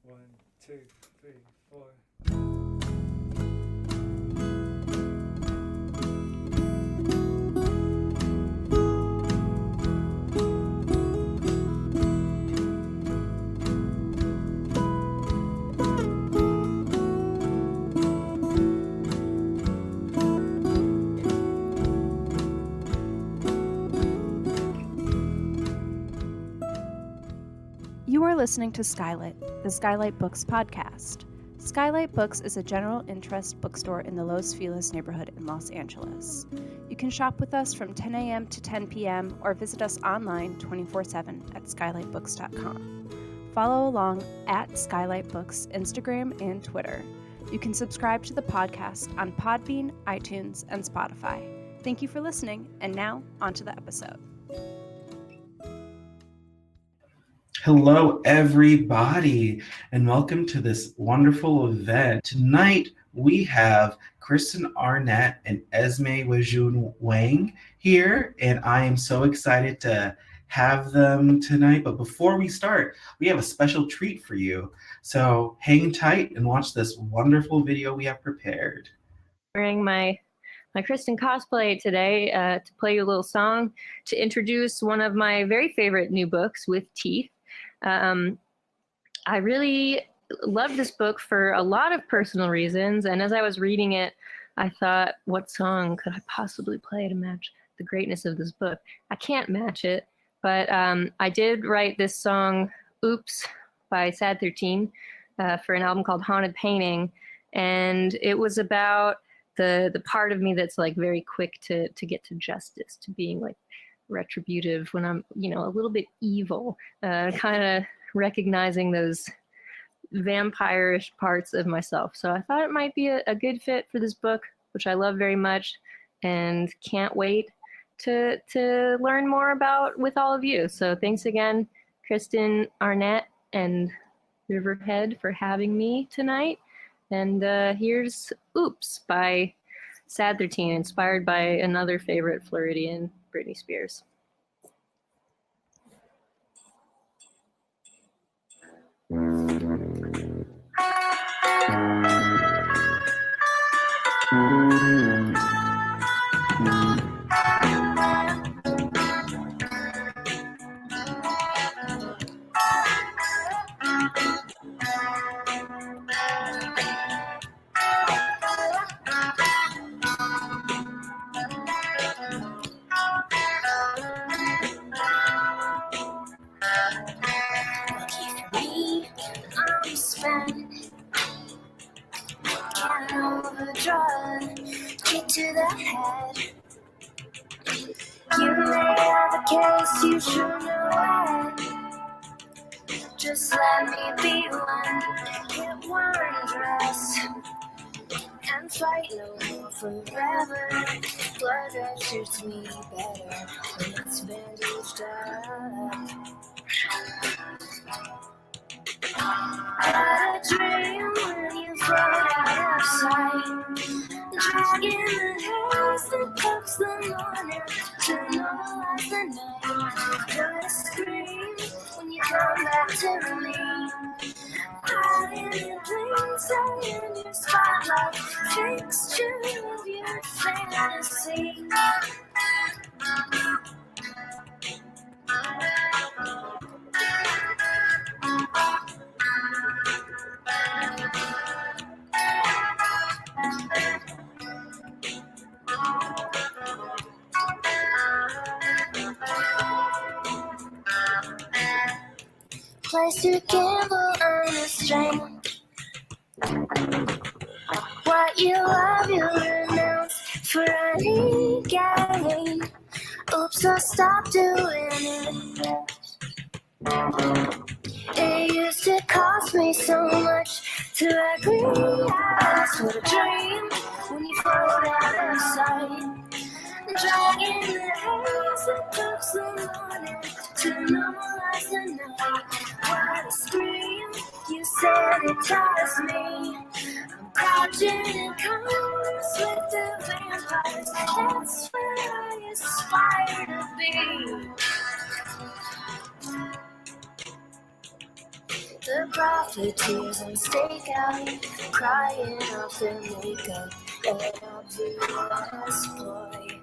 1, 2, 3, 4. You are listening to Skylight, the Skylight Books podcast. Skylight Books is a general interest bookstore in the Los Feliz neighborhood in Los Angeles. You can shop with us from 10 a.m. to 10 p.m. or visit us online 24/7 at skylightbooks.com. Follow along at Skylight Books Instagram and Twitter. You can subscribe to the podcast on Podbean, iTunes, and Spotify. Thank you for listening, and now on to the episode. Hello, everybody, and welcome to this wonderful event. Tonight, we have Kristen, Arnett, and Esme Weijun Wang here, and I am so excited to have them tonight. But before we start, we have a special treat for you. So hang tight and watch this wonderful video we have prepared. Wearing my Kristen cosplay today to play you a little song to introduce one of my very favorite new books, With Teeth. I really love this book for a lot of personal reasons, and as I was reading it, I thought, what song could I possibly play to match the greatness of this book? I can't match it, but I did write this song, Oops, by Sad 13, for an album called Haunted Painting, and it was about the part of me that's like very quick to get to justice, to being like retributive when I'm, a little bit evil, kind of recognizing those vampire-ish parts of myself. So I thought it might be a good fit for this book, which I love very much and can't wait to learn more about with all of you. So thanks again, Kristen, Arnett, and Riverhead for having me tonight. And here's Oops by Sad 13, inspired by another favorite Floridian, Britney Spears. To the head. You may have a case, you should know it. Just let me be one. Get one dress and fight no more forever. Blood that suits me better when it's bandaged up. Had a dream when you float out of sight. Dragging the haze that cooks the morning to normalize the night. Gotta scream when you come back to me. Hiding in plain sight in your spotlight, fixture of your fantasy. Place to gamble on a string. What you love, you renounce for any gain. Oops, I'll stop doing it. It used to cost me so much to agree. What a dream when you float out of sight. Dragging the haze that cooks the morning to normalize the night. What a scream, you sanitize me. I'm crouching in corners with the vampires. That's where I aspire to be. The profiteers and stakeout, crying off their makeup, LBS boy.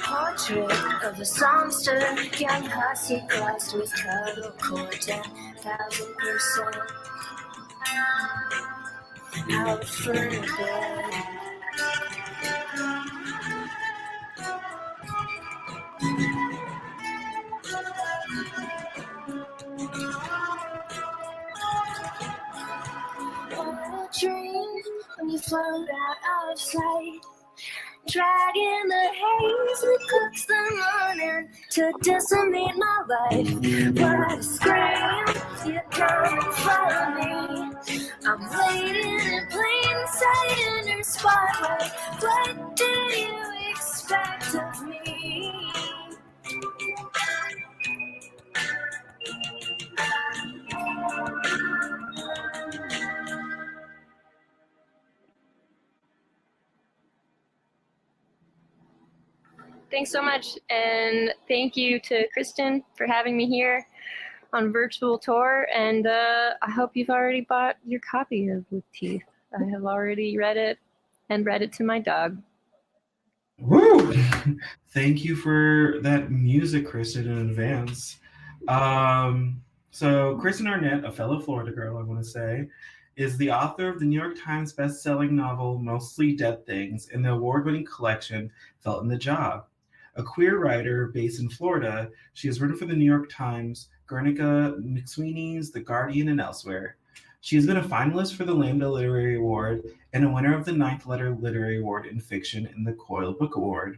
Portrait of a songster, young hussy glassed with cuddle core, 10,000%. Out for bed. What a dream when you float out of sight, dragging the haze that cooks the morning to decimate my life. What a scream, you come and follow me. I'm waiting in plain sight in your spotlight. What do you expect of me? Thanks so much, and thank you to Kristen for having me here on virtual tour, and I hope you've already bought your copy of With Teeth. I have already read it and read it to my dog. Woo! Thank you for that music, Kristen, in advance. So Kristen Arnett, a fellow Florida girl, I want to say, is the author of the New York Times best-selling novel Mostly Dead Things and the award-winning collection Felt in the Job. A queer writer based in Florida, she has written for the New York Times, Guernica, McSweeney's, The Guardian, and elsewhere. She has been a finalist for the Lambda Literary Award and a winner of the 9th Letter Literary Award in Fiction and the Coyle Book Award.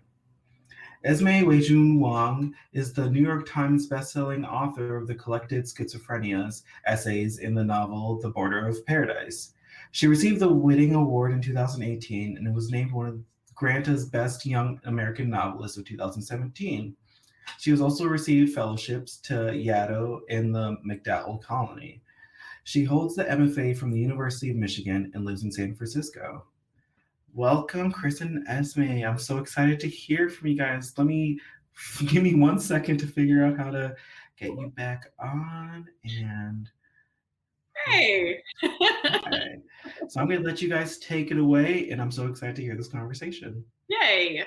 Esme Weijun Wang is the New York Times bestselling author of the collected Schizophrenia's essays in the novel The Border of Paradise. She received the Whitting Award in 2018 and was named one of Granta's Best Young American Novelists of 2017. She has also received fellowships to Yaddo in the MacDowell Colony. She holds the MFA from the University of Michigan and lives in San Francisco. Welcome, Kristen and Esme. I'm so excited to hear from you guys. Give me 1 second to figure out how to get you back on. And hey. Okay. So I'm going to let you guys take it away, and I'm so excited to hear this conversation. Yay.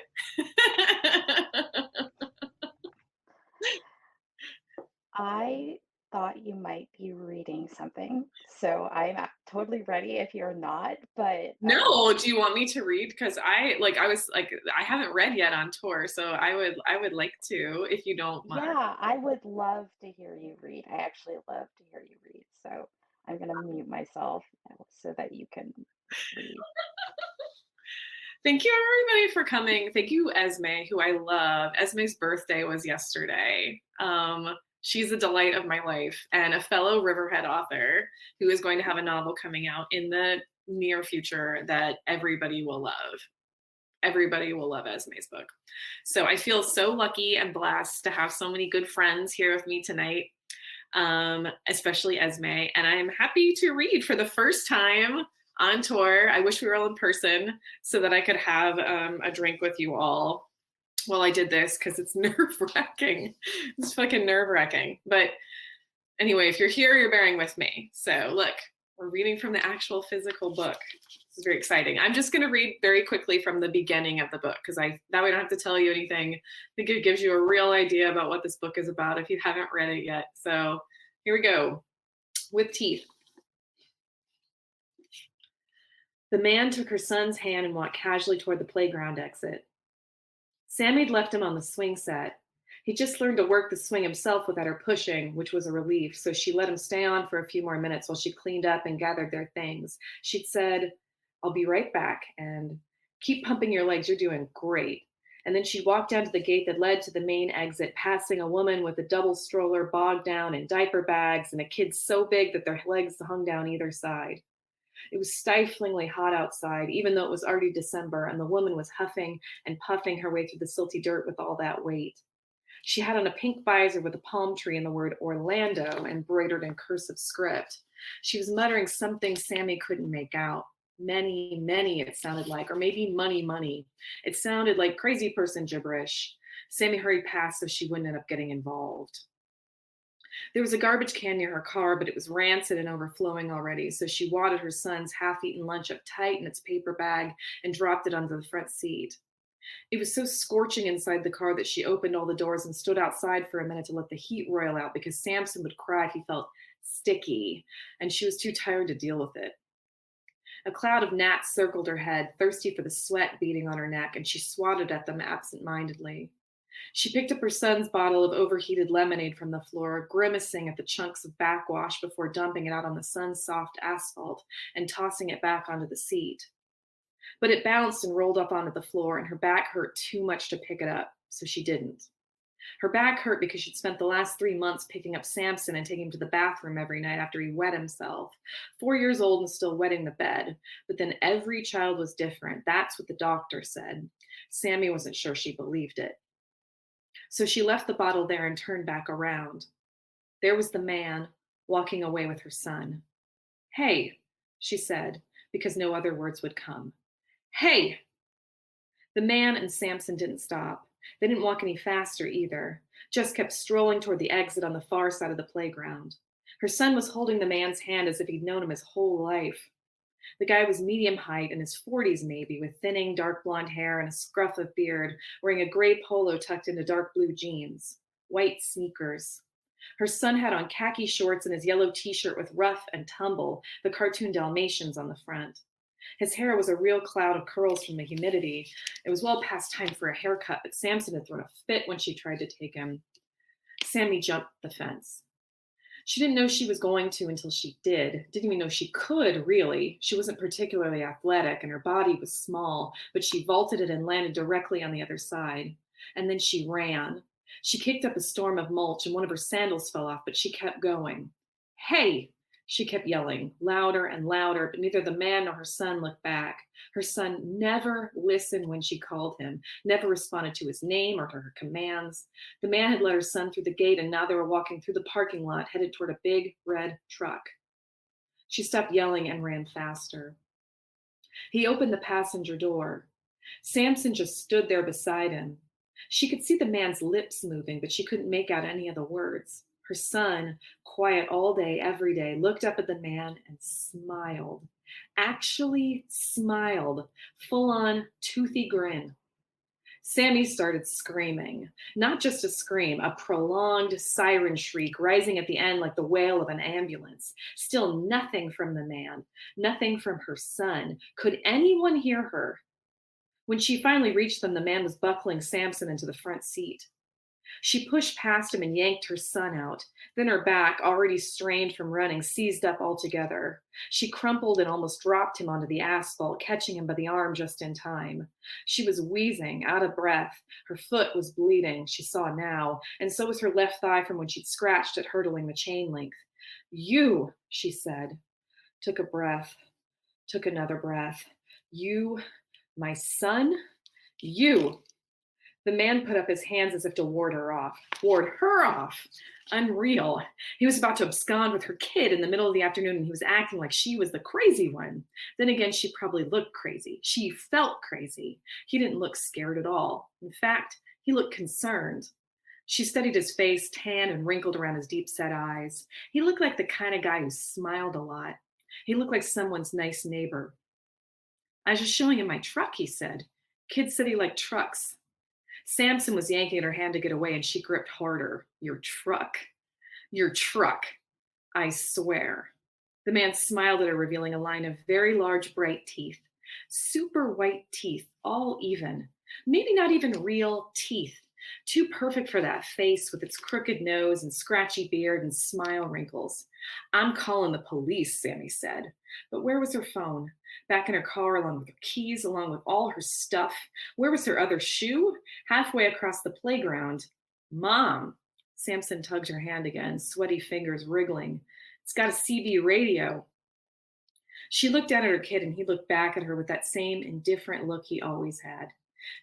I thought you might be reading something, so I'm totally ready if you're not, but no, do you want me to read? Because I haven't read yet on tour, so I would like to, if you don't mind. Yeah, I would love to hear you read. I actually love to hear you read, so I'm going to mute myself so that you can read. Thank you, everybody, for coming. Thank you, Esme, who I love. Esme's birthday was yesterday. She's a delight of my life and a fellow Riverhead author who is going to have a novel coming out in the near future that everybody will love. Everybody will love Esme's book. So I feel so lucky and blessed to have so many good friends here with me tonight, especially Esme. And I'm happy to read for the first time on tour. I wish we were all in person so that I could have a drink with you all while I did this, because it's nerve-wracking. It's fucking nerve-wracking. But anyway, if you're here, you're bearing with me. So look, we're reading from the actual physical book. This is very exciting. I'm just going to read very quickly from the beginning of the book, because that way I don't have to tell you anything. I think it gives you a real idea about what this book is about if you haven't read it yet. So here we go. With Teeth. The man took her son's hand and walked casually toward the playground exit. Sammie'd left him on the swing set. He'd just learned to work the swing himself without her pushing, which was a relief, so she let him stay on for a few more minutes while she cleaned up and gathered their things. She'd said, "I'll be right back," and "Keep pumping your legs, you're doing great." And then she'd walk down to the gate that led to the main exit, passing a woman with a double stroller bogged down in diaper bags and a kid so big that their legs hung down either side. It was stiflingly hot outside, even though it was already December, and the woman was huffing and puffing her way through the silty dirt with all that weight. She had on a pink visor with a palm tree and the word Orlando embroidered in cursive script. She was muttering something Sammie couldn't make out. Many, many, it sounded like, or maybe money, money. It sounded like crazy person gibberish. Sammie hurried past so she wouldn't end up getting involved. There was a garbage can near her car, but it was rancid and overflowing already, so she wadded her son's half-eaten lunch up tight in its paper bag and dropped it onto the front seat. It was so scorching inside the car that she opened all the doors and stood outside for a minute to let the heat roil out because Samson would cry if he felt sticky, and she was too tired to deal with it. A cloud of gnats circled her head, thirsty for the sweat beating on her neck, and she swatted at them absent-mindedly. She picked up her son's bottle of overheated lemonade from the floor, grimacing at the chunks of backwash before dumping it out on the sun's soft asphalt and tossing it back onto the seat. But it bounced and rolled up onto the floor, and her back hurt too much to pick it up, so she didn't. Her back hurt because she'd spent the last 3 months picking up Samson and taking him to the bathroom every night after he wet himself. 4 years old and still wetting the bed. But then every child was different. That's what the doctor said. Sammie wasn't sure she believed it. So she left the bottle there and turned back around. There was the man walking away with her son. "Hey," she said, because no other words would come. "Hey!" The man and Samson didn't stop. They didn't walk any faster either, just kept strolling toward the exit on the far side of the playground. Her son was holding the man's hand as if he'd known him his whole life. The guy was medium height, in his 40s maybe, with thinning dark blonde hair and a scruff of beard, wearing a gray polo tucked into dark blue jeans, white sneakers. Her son had on khaki shorts and his yellow t-shirt with Rough and Tumble, the cartoon Dalmatians, on the front. His hair was a real cloud of curls from the humidity. It was well past time for a haircut, but Samson had thrown a fit when she tried to take him. Sammie jumped the fence. She didn't know she was going to until she did. Didn't even know she could, really. She wasn't particularly athletic, and her body was small, but she vaulted it and landed directly on the other side. And then she ran. She kicked up a storm of mulch, and one of her sandals fell off, but she kept going. "Hey!" She kept yelling, louder and louder, but neither the man nor her son looked back. Her son never listened when she called him, never responded to his name or to her commands. The man had let her son through the gate, and now they were walking through the parking lot, headed toward a big red truck. She stopped yelling and ran faster. He opened the passenger door. Samson just stood there beside him. She could see the man's lips moving, but she couldn't make out any of the words. Her son, quiet all day, every day, looked up at the man and smiled. Actually smiled. Full-on toothy grin. Sammie started screaming. Not just a scream, a prolonged siren shriek, rising at the end like the wail of an ambulance. Still nothing from the man. Nothing from her son. Could anyone hear her? When she finally reached them, the man was buckling Samson into the front seat. She pushed past him and yanked her son out. Then her back, already strained from running, seized up altogether. She crumpled and almost dropped him onto the asphalt, catching him by the arm just in time. She was wheezing, out of breath. Her foot was bleeding, she saw now, and so was her left thigh from when she'd scratched it, hurdling the chain link. "You," she said. Took a breath. Took another breath. "You, my son? You." The man put up his hands as if to ward her off. Ward her off. Unreal. He was about to abscond with her kid in the middle of the afternoon, and he was acting like she was the crazy one. Then again, she probably looked crazy. She felt crazy. He didn't look scared at all. In fact, he looked concerned. She studied his face, tan and wrinkled around his deep-set eyes. He looked like the kind of guy who smiled a lot. He looked like someone's nice neighbor. "I was just showing him my truck," he said. "Kids said he liked trucks." Samson was yanking at her hand to get away, and she gripped harder. "Your truck. Your truck. I swear." The man smiled at her, revealing a line of very large, bright teeth. Super white teeth, all even. Maybe not even real teeth. Too perfect for that face with its crooked nose and scratchy beard and smile wrinkles. "I'm calling the police," Sammie said. But where was her phone? Back in her car, along with her keys, along with all her stuff. Where was her other shoe? Halfway across the playground. "Mom." Samson tugged her hand again, sweaty fingers wriggling. "It's got a CB radio." She looked down at her kid, and he looked back at her with that same indifferent look he always had.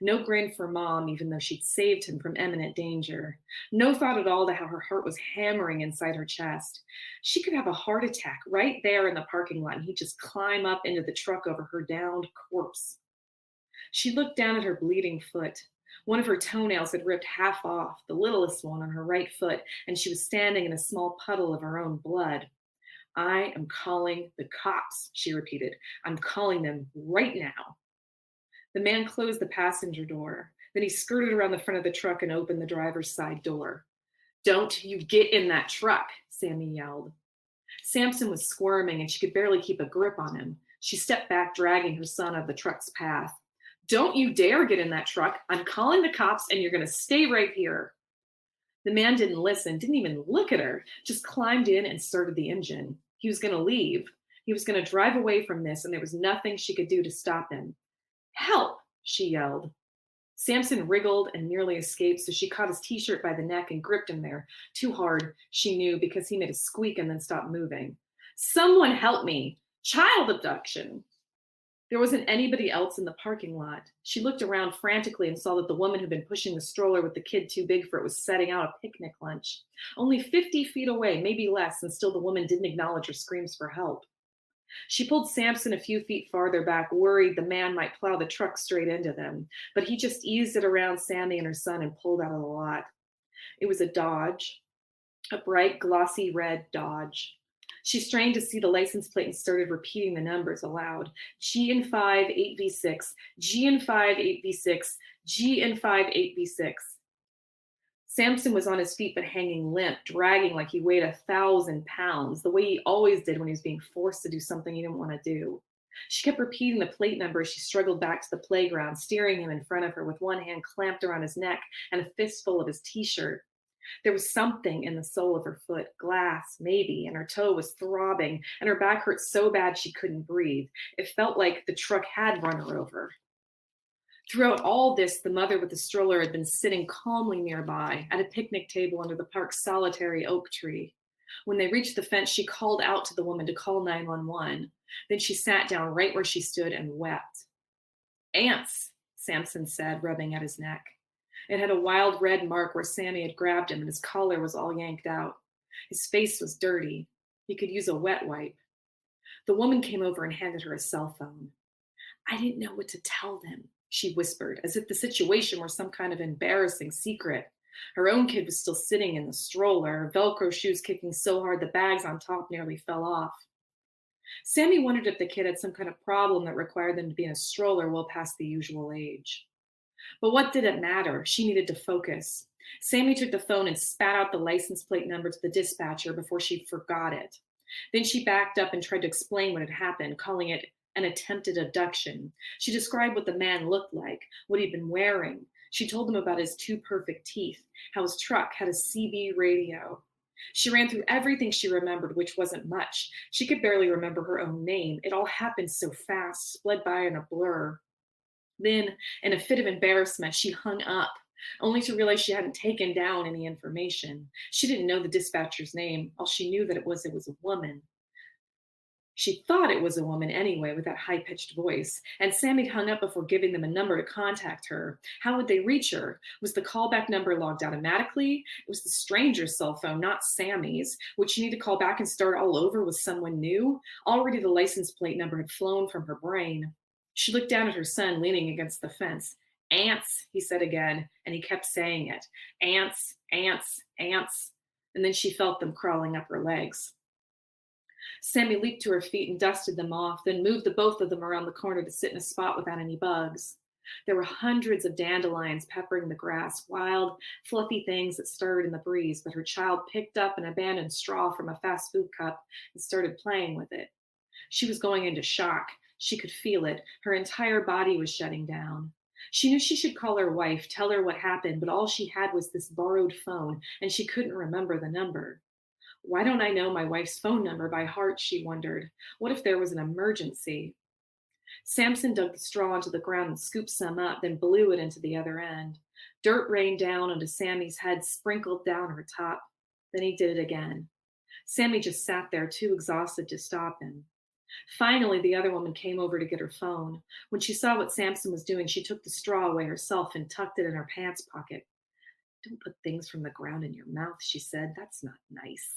No grin for Mom, even though she'd saved him from imminent danger. No thought at all to how her heart was hammering inside her chest. She could have a heart attack right there in the parking lot, and he'd just climb up into the truck over her downed corpse. She looked down at her bleeding foot. One of her toenails had ripped half off, the littlest one on her right foot, and she was standing in a small puddle of her own blood. I am calling the cops, she repeated. I'm calling them right now. The man closed the passenger door. Then he skirted around the front of the truck and opened the driver's side door. Don't you get in that truck, Sammie yelled. Samson was squirming and she could barely keep a grip on him. She stepped back, dragging her son out of the truck's path. Don't you dare get in that truck. I'm calling the cops and you're going to stay right here. The man didn't listen, didn't even look at her, just climbed in and started the engine. He was going to leave. He was going to drive away from this, and there was nothing she could do to stop him. Help, she yelled. Samson wriggled and nearly escaped, so she caught his t-shirt by the neck and gripped him there, too hard, she knew, because he made a squeak and then stopped moving. Someone help me! Child abduction! There wasn't anybody else in the parking lot. She looked around frantically and saw that the woman who'd been pushing the stroller with the kid too big for it was setting out a picnic lunch. Only 50 feet away, maybe less, and still the woman didn't acknowledge her screams for help. She pulled Samson a few feet farther back, worried the man might plow the truck straight into them, but he just eased it around Sammie and her son and pulled out of the lot. It was a Dodge, a bright, glossy red Dodge. She strained to see the license plate and started repeating the numbers aloud. GN5 8V6, GN5 8V6, GN5 8V6. Samson was on his feet but hanging limp, dragging like he weighed 1,000 pounds, the way he always did when he was being forced to do something he didn't want to do. She kept repeating the plate number as she struggled back to the playground, steering him in front of her with one hand clamped around his neck and a fistful of his t-shirt. There was something in the sole of her foot, glass, maybe, and her toe was throbbing, and her back hurt so bad she couldn't breathe. It felt like the truck had run her over. Throughout all this, the mother with the stroller had been sitting calmly nearby at a picnic table under the park's solitary oak tree. When they reached the fence, she called out to the woman to call 911. Then she sat down right where she stood and wept. Ants, Samson said, rubbing at his neck. It had a wild red mark where Sammie had grabbed him and his collar was all yanked out. His face was dirty. He could use a wet wipe. The woman came over and handed her a cell phone. I didn't know what to tell them, she whispered, as if the situation were some kind of embarrassing secret. Her own kid was still sitting in the stroller, her Velcro shoes kicking so hard the bags on top nearly fell off. Sammie wondered if the kid had some kind of problem that required them to be in a stroller well past the usual age. But what did it matter? She needed to focus. Sammie took the phone and spat out the license plate number to the dispatcher before she forgot it. Then she backed up and tried to explain what had happened, calling it an attempted abduction. She described what the man looked like, what he'd been wearing. She told him about his 2 perfect teeth, how his truck had a CB radio. She ran through everything she remembered, which wasn't much. She could barely remember her own name. It all happened so fast, sped by in a blur. Then, in a fit of embarrassment, she hung up, only to realize she hadn't taken down any information. She didn't know the dispatcher's name. All she knew that it was a woman. She thought it was a woman anyway, with that high-pitched voice. And Sammie hung up before giving them a number to contact her. How would they reach her? Was the callback number logged automatically? It was the stranger's cell phone, not Sammie's. Would she need to call back and start all over with someone new? Already the license plate number had flown from her brain. She looked down at her son leaning against the fence. Ants, he said again, and he kept saying it. Ants, ants, ants. And then she felt them crawling up her legs. Sammie leaped to her feet and dusted them off, then moved the both of them around the corner to sit in a spot without any bugs. There were hundreds of dandelions peppering the grass, wild, fluffy things that stirred in the breeze, but her child picked up an abandoned straw from a fast food cup and started playing with it. She was going into shock. She could feel it. Her entire body was shutting down. She knew she should call her wife, tell her what happened, but all she had was this borrowed phone, and she couldn't remember the number. Why don't I know my wife's phone number by heart, she wondered. What if there was an emergency? Samson dug the straw into the ground and scooped some up, then blew it into the other end. Dirt rained down onto Sammie's head, sprinkled down her top. Then he did it again. Sammie just sat there, too exhausted to stop him. Finally, the other woman came over to get her phone. When she saw what Samson was doing, she took the straw away herself and tucked it in her pants pocket. Don't put things from the ground in your mouth, she said. That's not nice.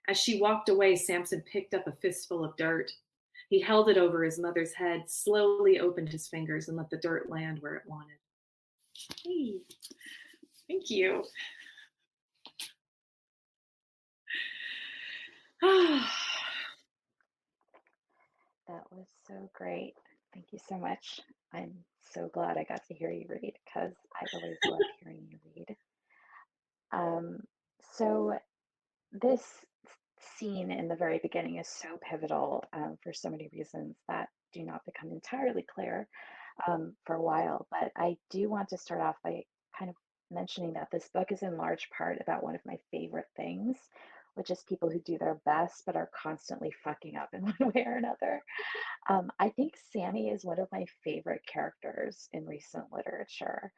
As she walked away, Samson picked up a fistful of dirt. He held it over his mother's head, slowly opened his fingers, and let the dirt land where it wanted. Hey, thank you. That was so great. Thank you so much. I'm so glad I got to hear you read because I always love hearing you read. Um, so this scene in the very beginning is so pivotal for so many reasons that do not become entirely clear for a while. But I do want to start off by kind of mentioning that this book is in large part about one of my favorite things, which is people who do their best but are constantly fucking up in one way or another. I think Sammie is one of my favorite characters in recent literature.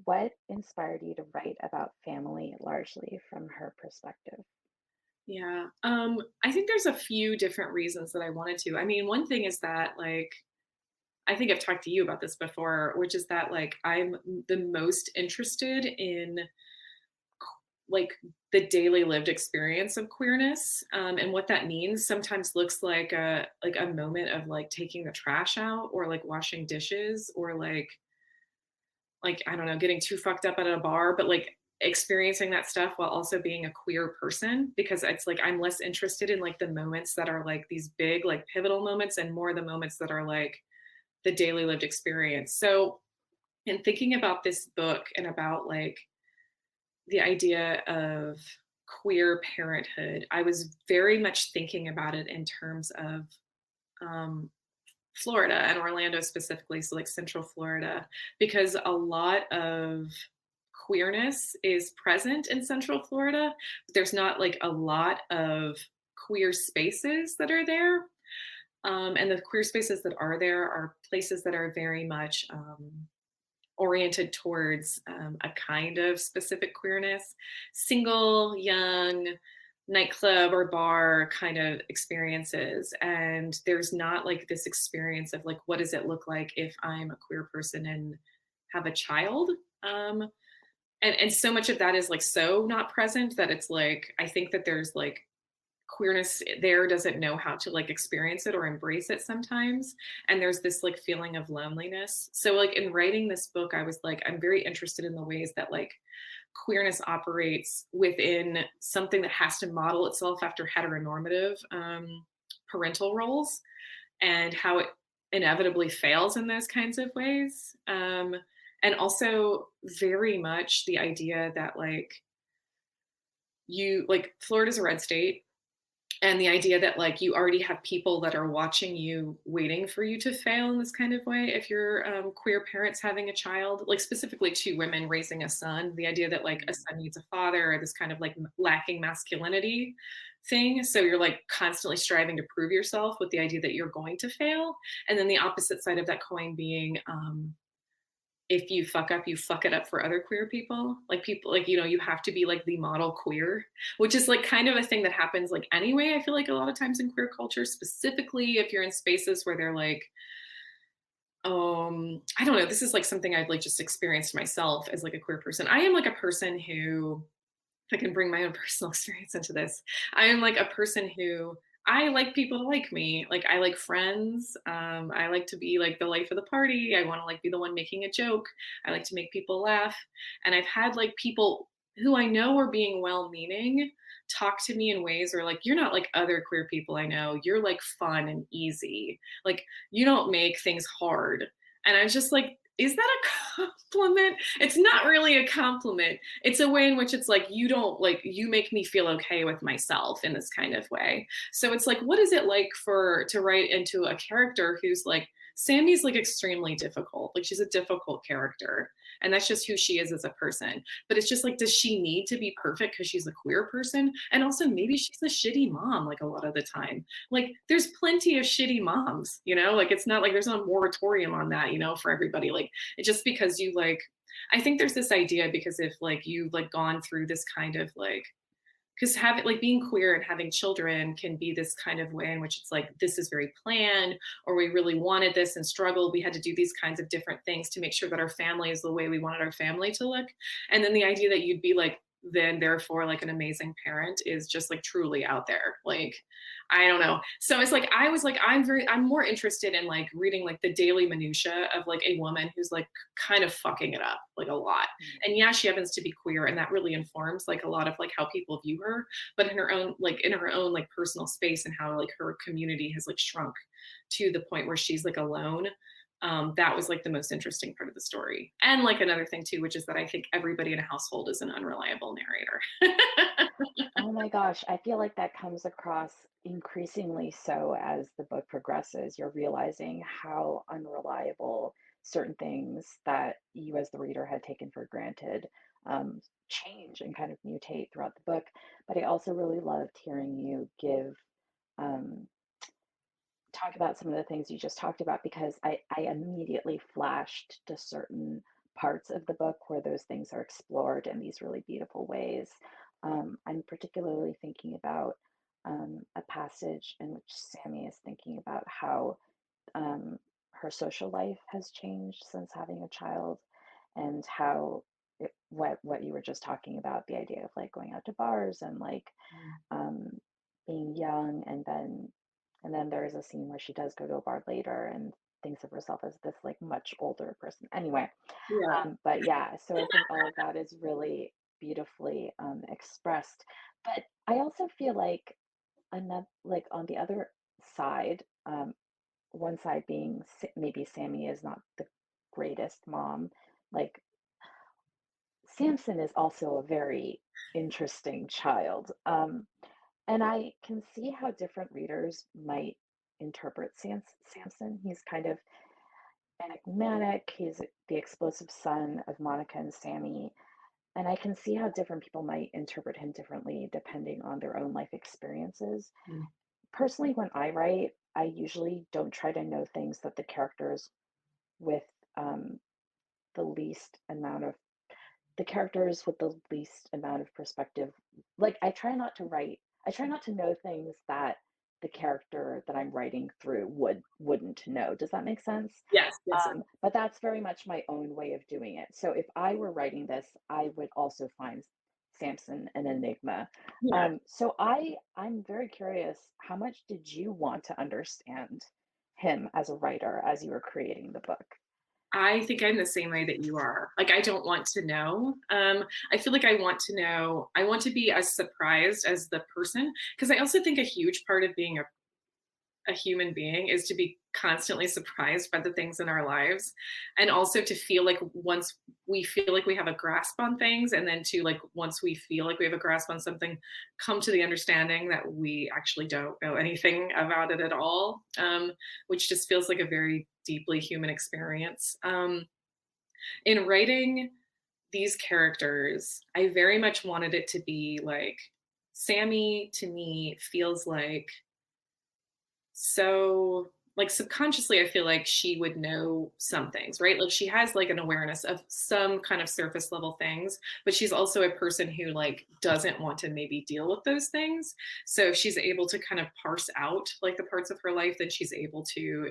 What inspired you to write about family largely from her perspective? Yeah. I think there's a few different reasons that I wanted to. I mean, one thing is that like I think I've talked to you about this before, which is that like I'm the most interested in like the daily lived experience of queerness, and what that means sometimes looks like a moment of like taking the trash out or like washing dishes or like I don't know, getting too fucked up at a bar, but like experiencing that stuff while also being a queer person, because it's like I'm less interested in like the moments that are like these big like pivotal moments and more the moments that are like the daily lived experience. So in thinking about this book and about like the idea of queer parenthood, I was very much thinking about it in terms of um, Florida and Orlando specifically, so like Central Florida, because a lot of queerness is present in Central Florida, but there's not like a lot of queer spaces that are there. And the queer spaces that are there are places that are very much oriented towards a kind of specific queerness, single, young, nightclub or bar kind of experiences. And there's not like this experience of like, what does it look like if I'm a queer person and have a child? And so much of that is like so not present that it's like, I think that there's like queerness there doesn't know how to like experience it or embrace it sometimes, and there's this like feeling of loneliness. So like in writing this book, I was like, I'm very interested in the ways that like queerness operates within something that has to model itself after heteronormative parental roles, and how it inevitably fails in those kinds of ways, and also very much the idea that like you like Florida's a red state, and the idea that like you already have people that are watching you waiting for you to fail in this kind of way if you're queer parents having a child, like specifically two women raising a son, the idea that like a son needs a father, or this kind of like lacking masculinity thing, so you're like constantly striving to prove yourself with the idea that you're going to fail. And then the opposite side of that coin being if you fuck up, you fuck it up for other queer people. Like people, like, you know, you have to be like the model queer, which is like kind of a thing that happens like anyway, I feel like a lot of times in queer culture, specifically if you're in spaces where they're like, I don't know, this is like something I've like just experienced myself as like a queer person. I am like a person who, if I can bring my own personal experience into this, I am like a person who I like people to like me. Like I like friends. I like to be like the life of the party. I want to like be the one making a joke. I like to make people laugh. And I've had like people who I know are being well-meaning talk to me in ways where like, you're not like other queer people I know. You're like fun and easy. Like you don't make things hard. And I was just like, is that a compliment? It's not really a compliment. It's a way in which it's like, you don't like, you make me feel okay with myself in this kind of way. So it's like, what is it like to write into a character who's like, Sammie's like extremely difficult. Like she's a difficult character. And that's just who she is as a person. But it's just like, does she need to be perfect because she's a queer person? And also maybe she's a shitty mom like a lot of the time. Like there's plenty of shitty moms, you know, like it's not like there's no moratorium on that, you know, for everybody. Like it's just because you like, I think there's this idea because if like you've like gone through this kind of like, because having like being queer and having children can be this kind of way in which it's like, this is very planned, or we really wanted this and struggled. We had to do these kinds of different things to make sure that our family is the way we wanted our family to look. And then the idea that you'd be like then therefore like an amazing parent is just like truly out there. Like, I don't know. So it's like, I was like, I'm more interested in like reading like the daily minutia of like a woman who's like kind of fucking it up like a lot. And yeah, she happens to be queer, and that really informs like a lot of like how people view her, but in her own like personal space, and how like her community has like shrunk to the point where she's like alone. That was like the most interesting part of the story. And like another thing too, which is that I think everybody in a household is an unreliable narrator. Oh my gosh, I feel like that comes across increasingly so as the book progresses. You're realizing how unreliable certain things that you as the reader had taken for granted change and kind of mutate throughout the book. But I also really loved hearing you give um, talk about some of the things you just talked about, because I immediately flashed to certain parts of the book where those things are explored in these really beautiful ways. I'm particularly thinking about a passage in which Sammie is thinking about how her social life has changed since having a child, and how what you were just talking about, the idea of like going out to bars and like um, being young, and then there's a scene where she does go to a bar later and thinks of herself as this like much older person. Anyway, Yeah. but yeah, so I think all of that is really beautifully expressed. But I also feel like another, like on the other side, one side being maybe Sammie is not the greatest mom. Like Samson is also a very interesting child. And I can see how different readers might interpret Samson. He's kind of enigmatic. He's the explosive son of Monika and Sammie. And I can see how different people might interpret him differently depending on their own life experiences. Mm. Personally, when I write, I usually don't try to know things that the characters with um, the least amount of the characters with the least amount of perspective. Like I try not to know things that the character that I'm writing through wouldn't know. Does that make sense? Yes. Yes. But that's very much my own way of doing it. So if I were writing this, I would also find Samson an enigma. Yeah. I'm very curious, how much did you want to understand him as a writer as you were creating the book? I think I'm the same way that you are. Like, I don't want to know. I feel like I want to know. I want to be as surprised as the person, because I also think a huge part of being a human being is to be constantly surprised by the things in our lives, and also to feel like once we feel like we have a grasp on things, and then to like once we feel like we have a grasp on something, come to the understanding that we actually don't know anything about it at all, which just feels like a very deeply human experience. In writing these characters, I very much wanted it to be like, Sammie to me feels like, so like subconsciously I feel like she would know some things, right? Like she has like an awareness of some kind of surface level things, but she's also a person who like doesn't want to maybe deal with those things. So if she's able to kind of parse out like the parts of her life, then she's able to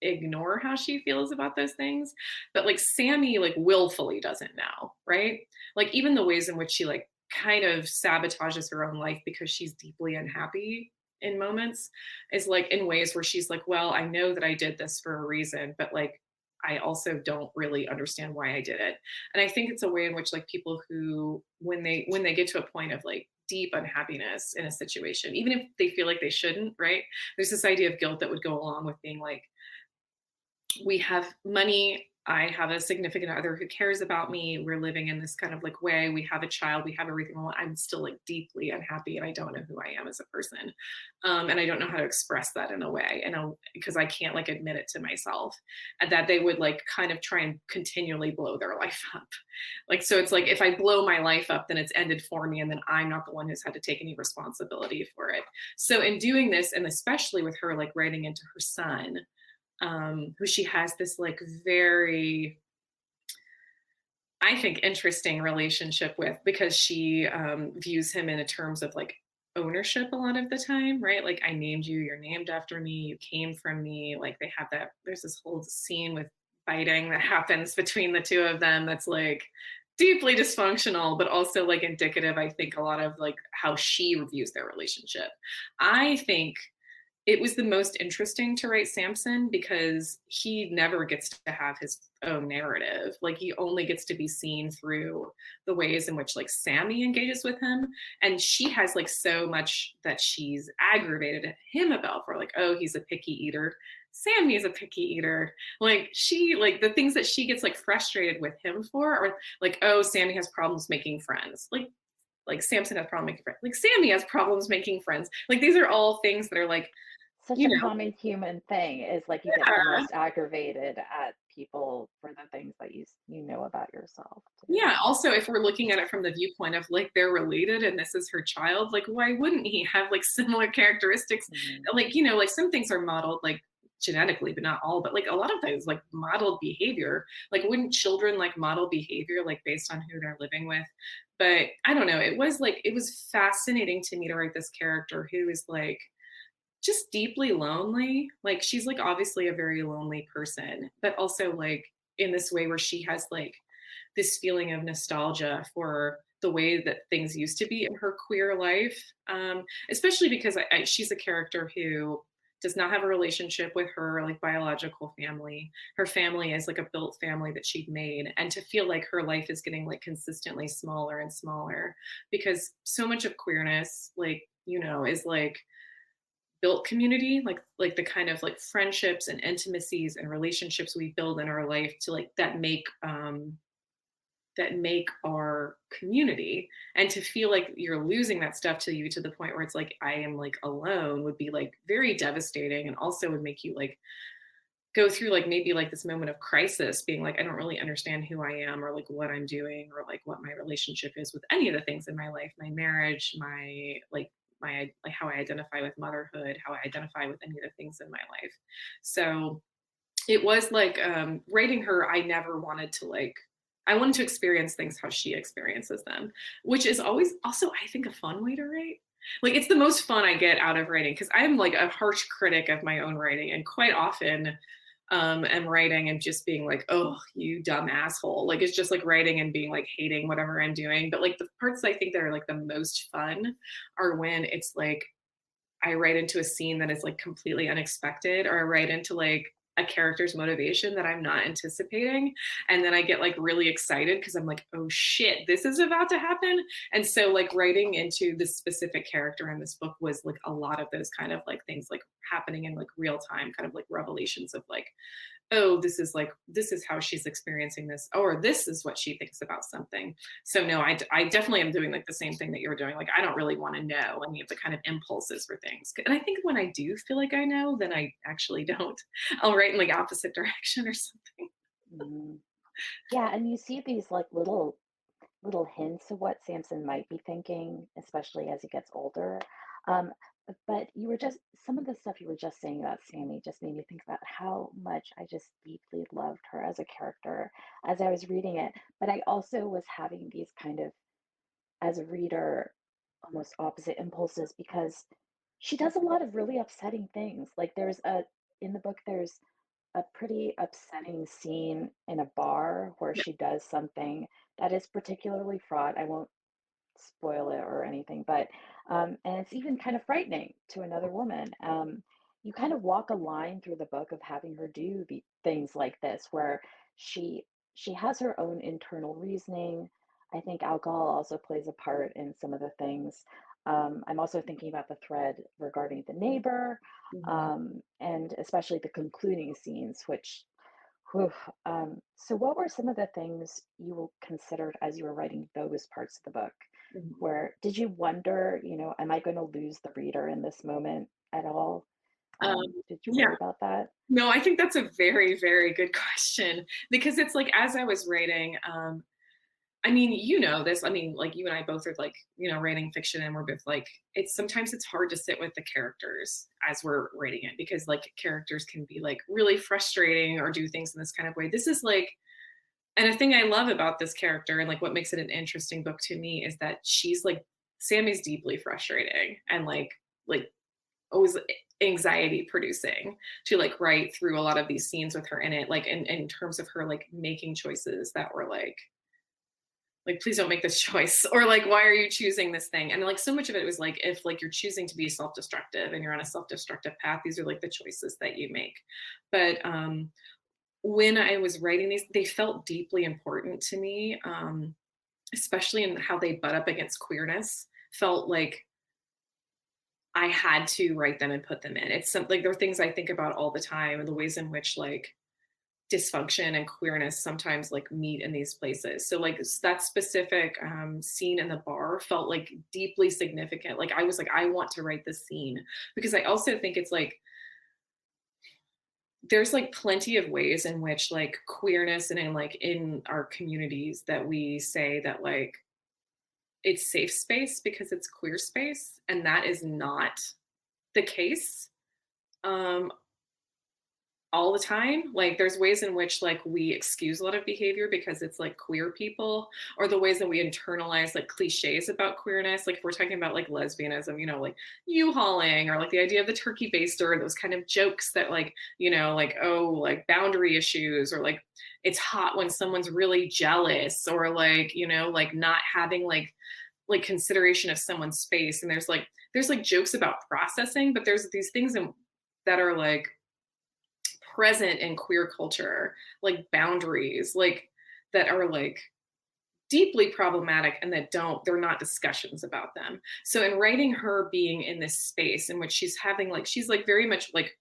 ignore how she feels about those things. But like Sammie like willfully doesn't know, right? Like even the ways in which she like kind of sabotages her own life because she's deeply unhappy in moments is like in ways where she's like, well, I know that I did this for a reason, but like I also don't really understand why I did it. And I think it's a way in which like people who when they get to a point of like deep unhappiness in a situation, even if they feel like they shouldn't, right? There's this idea of guilt that would go along with being like, we have money, I have a significant other who cares about me, we're living in this kind of like way, we have a child, we have everything, I'm still like deeply unhappy and I don't know who I am as a person, and I don't know how to express that in a way, and because I can't like admit it to myself, and that they would like kind of try and continually blow their life up. Like, so it's like if I blow my life up, then it's ended for me, and then I'm not the one who's had to take any responsibility for it. So in doing this, and especially with her like writing into her son, who she has this like very, I think, interesting relationship with, because she views him in terms of like ownership a lot of the time, right? Like, I named you, you're named after me, you came from me. Like they have that, there's this whole scene with fighting that happens between the two of them that's like deeply dysfunctional, but also like indicative, I think, a lot of like how she views their relationship. I think it was the most interesting to write Samson because he never gets to have his own narrative. Like he only gets to be seen through the ways in which like Sammie engages with him. And she has like so much that she's aggravated him about, for like, oh, he's a picky eater. Sammie is a picky eater. Like she, like the things that she gets like frustrated with him for are like, oh, Sammie has problems making friends. Like Samson has problems making friends. Like Sammie has problems making friends. Like these are all things that are like, Such you a know, common human thing is like you get the most aggravated at people for the things that you know about yourself too. yeah. Also, if we're looking at it from the viewpoint of like they're related and this is her child, like why wouldn't he have like similar characteristics? Like, you know, like some things are modeled like genetically, but not all, but like a lot of things like modeled behavior. Like wouldn't children like model behavior like based on who they're living with? But I don't know. It was fascinating to me to write this character who is like just deeply lonely. Like she's like obviously a very lonely person, but also like in this way where she has like this feeling of nostalgia for the way that things used to be in her queer life, especially because she's a character who does not have a relationship with her like biological family. Her family is like a built family that she'd made, and to feel like her life is getting like consistently smaller and smaller because so much of queerness, like, you know, is like built community, like the kind of like friendships and intimacies and relationships we build in our life to like that make our community. And to feel like you're losing that stuff to you to the point where it's like I am like alone would be like very devastating, and also would make you like go through like maybe like this moment of crisis, being like I don't really understand who I am or like what I'm doing or like what my relationship is with any of the things in my life, my marriage, my how I identify with motherhood, how I identify with any of the things in my life. So it was like writing her, I never wanted to like, I wanted to experience things how she experiences them, which is always also, I think, a fun way to write. Like it's the most fun I get out of writing because I'm like a harsh critic of my own writing, and quite often am writing and just being like, oh, you dumb asshole. Like it's just like writing and being like hating whatever I'm doing. But like the parts I think that are like the most fun are when it's like I write into a scene that is like completely unexpected, or I write into like a character's motivation that I'm not anticipating. And then I get like really excited because I'm like, oh shit, this is about to happen. And so like writing into this specific character in this book was like a lot of those kind of like things like happening in like real time, kind of like revelations of like, oh, this is how she's experiencing this, or this is what she thinks about something. So no, I definitely am doing like the same thing that you're doing. Like I don't really want to know any of the kind of impulses for things. And I think when I do feel like I know, then I actually don't. I'll write in like opposite direction or something. Yeah, and you see these like little hints of what Samson might be thinking, especially as he gets older. Um, but you were just some of the stuff you were just saying about Sammie just made me think about how much I just deeply loved her as a character as I was reading it. But I also was having these kind of, as a reader, almost opposite impulses because she does a lot of really upsetting things. Like in the book, there's a pretty upsetting scene in a bar where she does something that is particularly fraught. I won't spoil it or anything, but and it's even kind of frightening to another woman. You kind of walk a line through the book of having her do the things like this, where she she has her own internal reasoning. I think alcohol also plays a part in some of the things. I'm also thinking about the thread regarding the neighbor, and especially the concluding scenes, which whew. So what were some of the things you considered as you were writing those parts of the book? Where did you wonder, am I going to lose the reader in this moment at all? Did you Yeah. worry about that? No, I think that's a very, very good question, because it's like, as I was writing, I mean, you know this, I mean, like you and I both are like, writing fiction, and we're both like, sometimes it's hard to sit with the characters as we're writing it, because like characters can be like really frustrating or do things in this kind of way. This is like, and a thing I love about this character and like what makes it an interesting book to me is that she's like, Sammie's deeply frustrating and like always anxiety producing to like write through a lot of these scenes with her in it, like in terms of her like making choices that were like like, please don't make this choice, or like, why are you choosing this thing? And like so much of it was like, if like you're choosing to be self-destructive and you're on a self-destructive path, these are like the choices that you make. But when I was writing these, they felt deeply important to me, especially in how they butt up against queerness. Felt like I had to write them and put them in. It's something, like, there are things I think about all the time, and the ways in which like dysfunction and queerness sometimes like meet in these places. So like that specific scene in the bar felt like deeply significant. Like I was like, I want to write this scene, because I also think it's like, there's like plenty of ways in which like queerness and in like in our communities that we say that like it's safe space because it's queer space, and that is not the case. All the time. Like there's ways in which like we excuse a lot of behavior because it's like queer people, or the ways that we internalize like cliches about queerness. Like if we're talking about like lesbianism, you know, like U-hauling, or like the idea of the turkey baster, those kind of jokes that like, you know, like, oh, like boundary issues, or like it's hot when someone's really jealous, or like, you know, like not having like consideration of someone's space. And there's like jokes about processing, but there's these things that are like present in queer culture, like boundaries, like that are like deeply problematic, and that they're not discussions about them. So in writing her being in this space in which she's having like, she's like very much like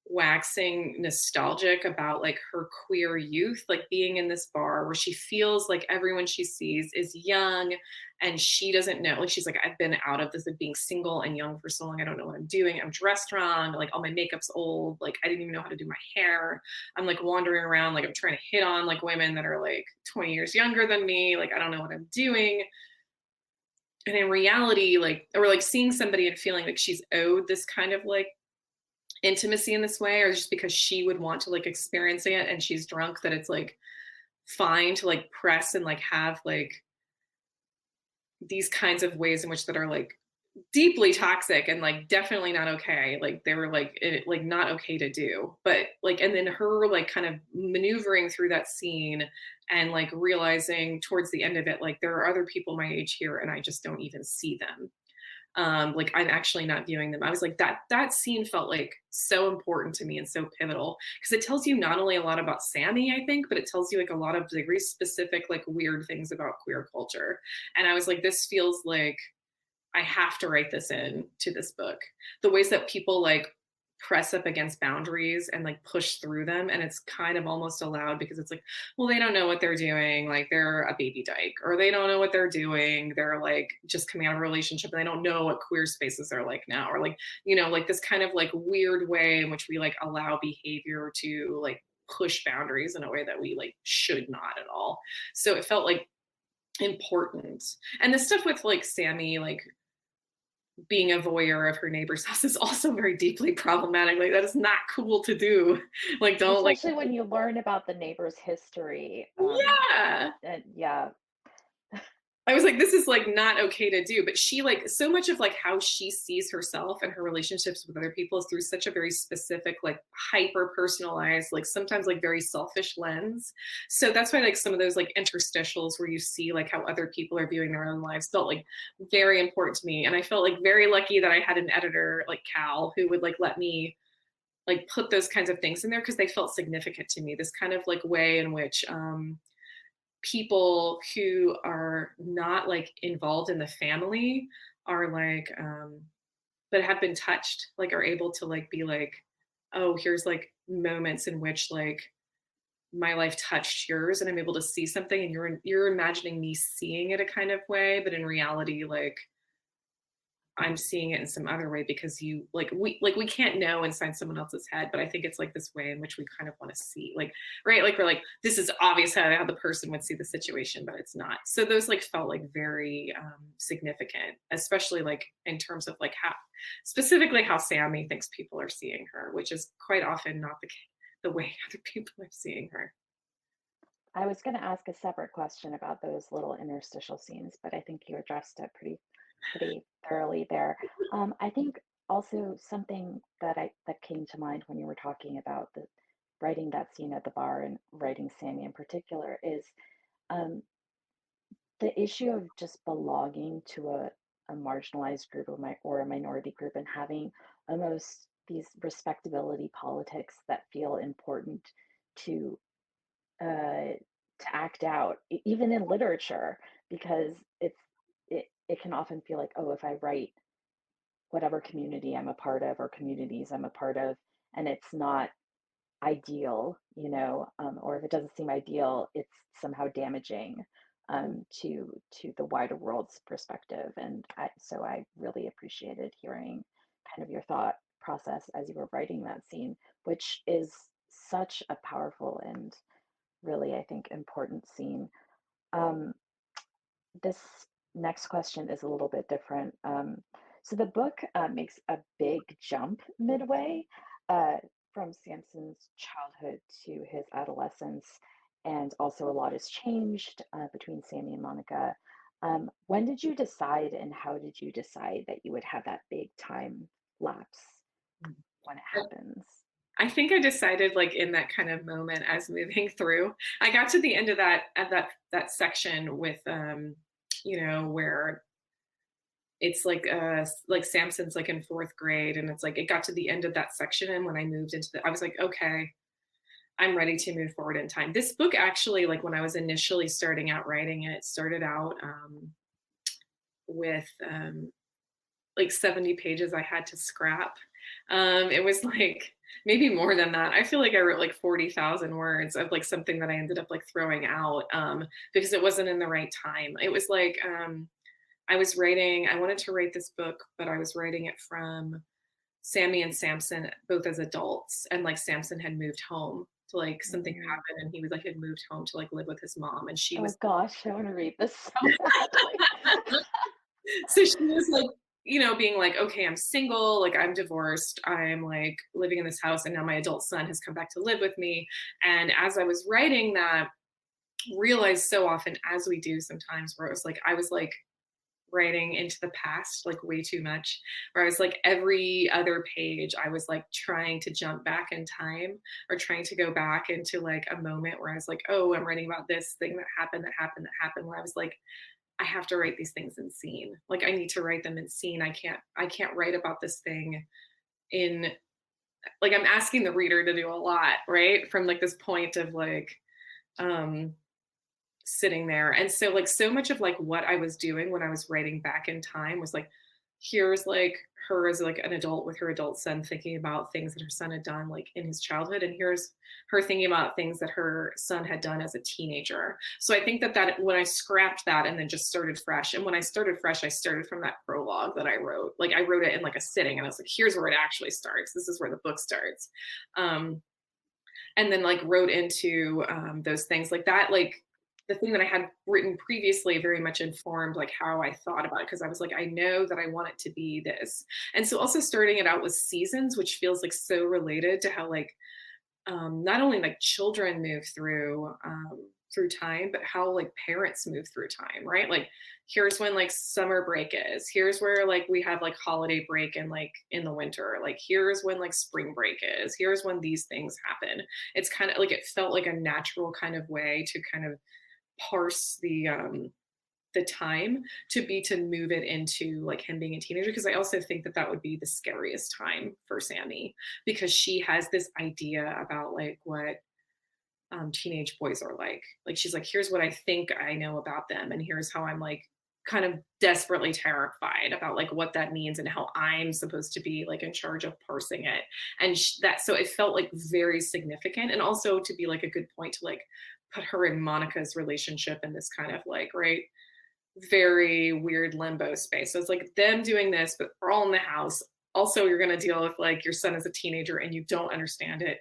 waxing nostalgic about like her queer youth, like being in this bar where she feels like everyone she sees is young, and she doesn't know, like she's like, I've been out of this of being single and young for so long, I don't know what I'm doing, I'm dressed wrong, like all my makeup's old, like I didn't even know how to do my hair, I'm like wandering around, like I'm trying to hit on like women that are like 20 years younger than me, like I don't know what I'm doing. And in reality, like, or like seeing somebody and feeling like she's owed this kind of like intimacy in this way, or just because she would want to like experiencing it and she's drunk, that it's like fine to like press and like have like these kinds of ways in which that are like deeply toxic and like definitely not okay, like they were like like not okay to do. But like, and then her like kind of maneuvering through that scene and like realizing towards the end of it, like there are other people my age here and I just don't even see them, like I'm actually not viewing them. I was like, that scene felt like so important to me and so pivotal, because it tells you not only a lot about Sammie, I think, but it tells you like a lot of very specific like weird things about queer culture. And I was like, this feels like I have to write this in to this book. The ways that people like press up against boundaries and like push through them, and it's kind of almost allowed because it's like, well, they don't know what they're doing, like they're a baby dyke, or they don't know what they're doing, they're like just coming out of a relationship and they don't know what queer spaces are like now, or like, you know, like this kind of like weird way in which we like allow behavior to like push boundaries in a way that we like should not at all. So it felt like important. And the stuff with like Sammie like being a voyeur of her neighbor's house is also very deeply problematic. Like that is not cool to do. Like don't like, especially when you learn about the neighbor's history. yeah. And yeah, I was like, this is like not okay to do. But she like, so much of like how she sees herself and her relationships with other people is through such a very specific, like hyper personalized, like sometimes like very selfish lens. So that's why like some of those like interstitials where you see like how other people are viewing their own lives felt like very important to me. And I felt like very lucky that I had an editor like Cal who would like let me like put those kinds of things in there, because they felt significant to me. This kind of like way in which people who are not like involved in the family are like but have been touched, like are able to like be like, oh, here's like moments in which like my life touched yours and I'm able to see something, and you're imagining me seeing it a kind of way, but in reality like I'm seeing it in some other way, because you like we can't know inside someone else's head, but I think it's like this way in which we kind of want to see, like, right, like we're like, this is obvious how the person would see the situation, but it's not. So those like felt like very significant, especially like in terms of like how specifically how Sammie thinks people are seeing her, which is quite often not the way other people are seeing her. I was going to ask a separate question about those little interstitial scenes, but I think you addressed it pretty thoroughly there. I think also something that came to mind when you were talking about the writing that scene at the bar and writing Sammie in particular is um, the issue of just belonging to a marginalized group or a minority group and having almost these respectability politics that feel important to act out, even in literature, because it can often feel like, oh, if I write whatever community I'm a part of or communities I'm a part of, and it's not ideal, or if it doesn't seem ideal, it's somehow damaging to the wider world's perspective. And so I really appreciated hearing kind of your thought process as you were writing that scene, which is such a powerful and really, I think, important scene. Um, this next question is a little bit different. So the book makes a big jump midway uh, from Samson's childhood to his adolescence, and also a lot has changed between Sammie and Monika. When did you decide, and how did you decide that you would have that big time lapse when it happens? I think I decided like in that kind of moment as moving through. I got to the end of that section with where it's like Samson's like in 4th grade, and it's like it got to the end of that section, and when I moved into I was like, okay, I'm ready to move forward in time. This book actually, like when I was initially starting out writing it, started out with like 70 pages I had to scrap. It was like maybe more than that. I feel like I wrote like 40,000 words of like something that I ended up like throwing out because it wasn't in the right time. It was like I wanted to write this book, but I was writing it from Sammie and Samson both as adults, and like Samson had moved home to like something happened, and he was like had moved home to like live with his mom, and she was, oh gosh, I want to read this so badly. so she was like, being like, okay, I'm single, like I'm divorced, I'm like living in this house, and now my adult son has come back to live with me. And as I was writing that, realized so often, as we do sometimes, where I was like writing into the past like way too much, where I was like every other page I was like trying to jump back in time or trying to go back into like a moment where I was like, oh, I'm writing about this thing that happened, where I was like, I have to write these things in scene. Like I need to write them in scene. I can't write about this thing in, like, I'm asking the reader to do a lot, right? From like this point of like sitting there. And so like so much of like what I was doing when I was writing back in time was like, here's like her as like an adult with her adult son thinking about things that her son had done like in his childhood, and here's her thinking about things that her son had done as a teenager. So I think that when I scrapped that and then just started fresh, and when I started fresh, I started from that prologue that I wrote. Like I wrote it in like a sitting, and I was like, here's where it actually starts, this is where the book starts. And then like wrote into those things like that, like the thing that I had written previously very much informed like how I thought about it, because I was like, I know that I want it to be this. And so also starting it out with seasons, which feels like so related to how like not only like children move through time, but how like parents move through time, right? Like here's when like summer break is, here's where like we have like holiday break and like in the winter, like here's when like spring break is, here's when these things happen. It's kind of like, it felt like a natural kind of way to kind of parse the time to move it into like him being a teenager, because I also think that would be the scariest time for Sammie, because she has this idea about like what teenage boys are like she's like, here's what I think I know about them, and here's how I'm like kind of desperately terrified about like what that means and how I'm supposed to be like in charge of parsing it. And so it felt like very significant, and also to be like a good point to like put her and Monika's relationship in this kind of like, right, very weird limbo space. So it's like them doing this, but we're all in the house. Also, you're going to deal with like your son as a teenager and you don't understand it.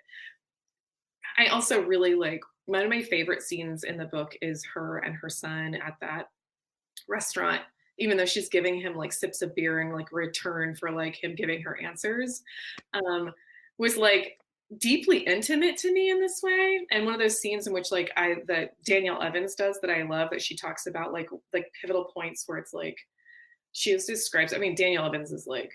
I also really like, one of my favorite scenes in the book is her and her son at that restaurant, even though she's giving him like sips of beer in like return for like him giving her answers, was like deeply intimate to me in this way. And one of those scenes in which like that Danielle Evans does that I love, that she talks about like pivotal points where it's like she describes, I mean, Danielle Evans is like,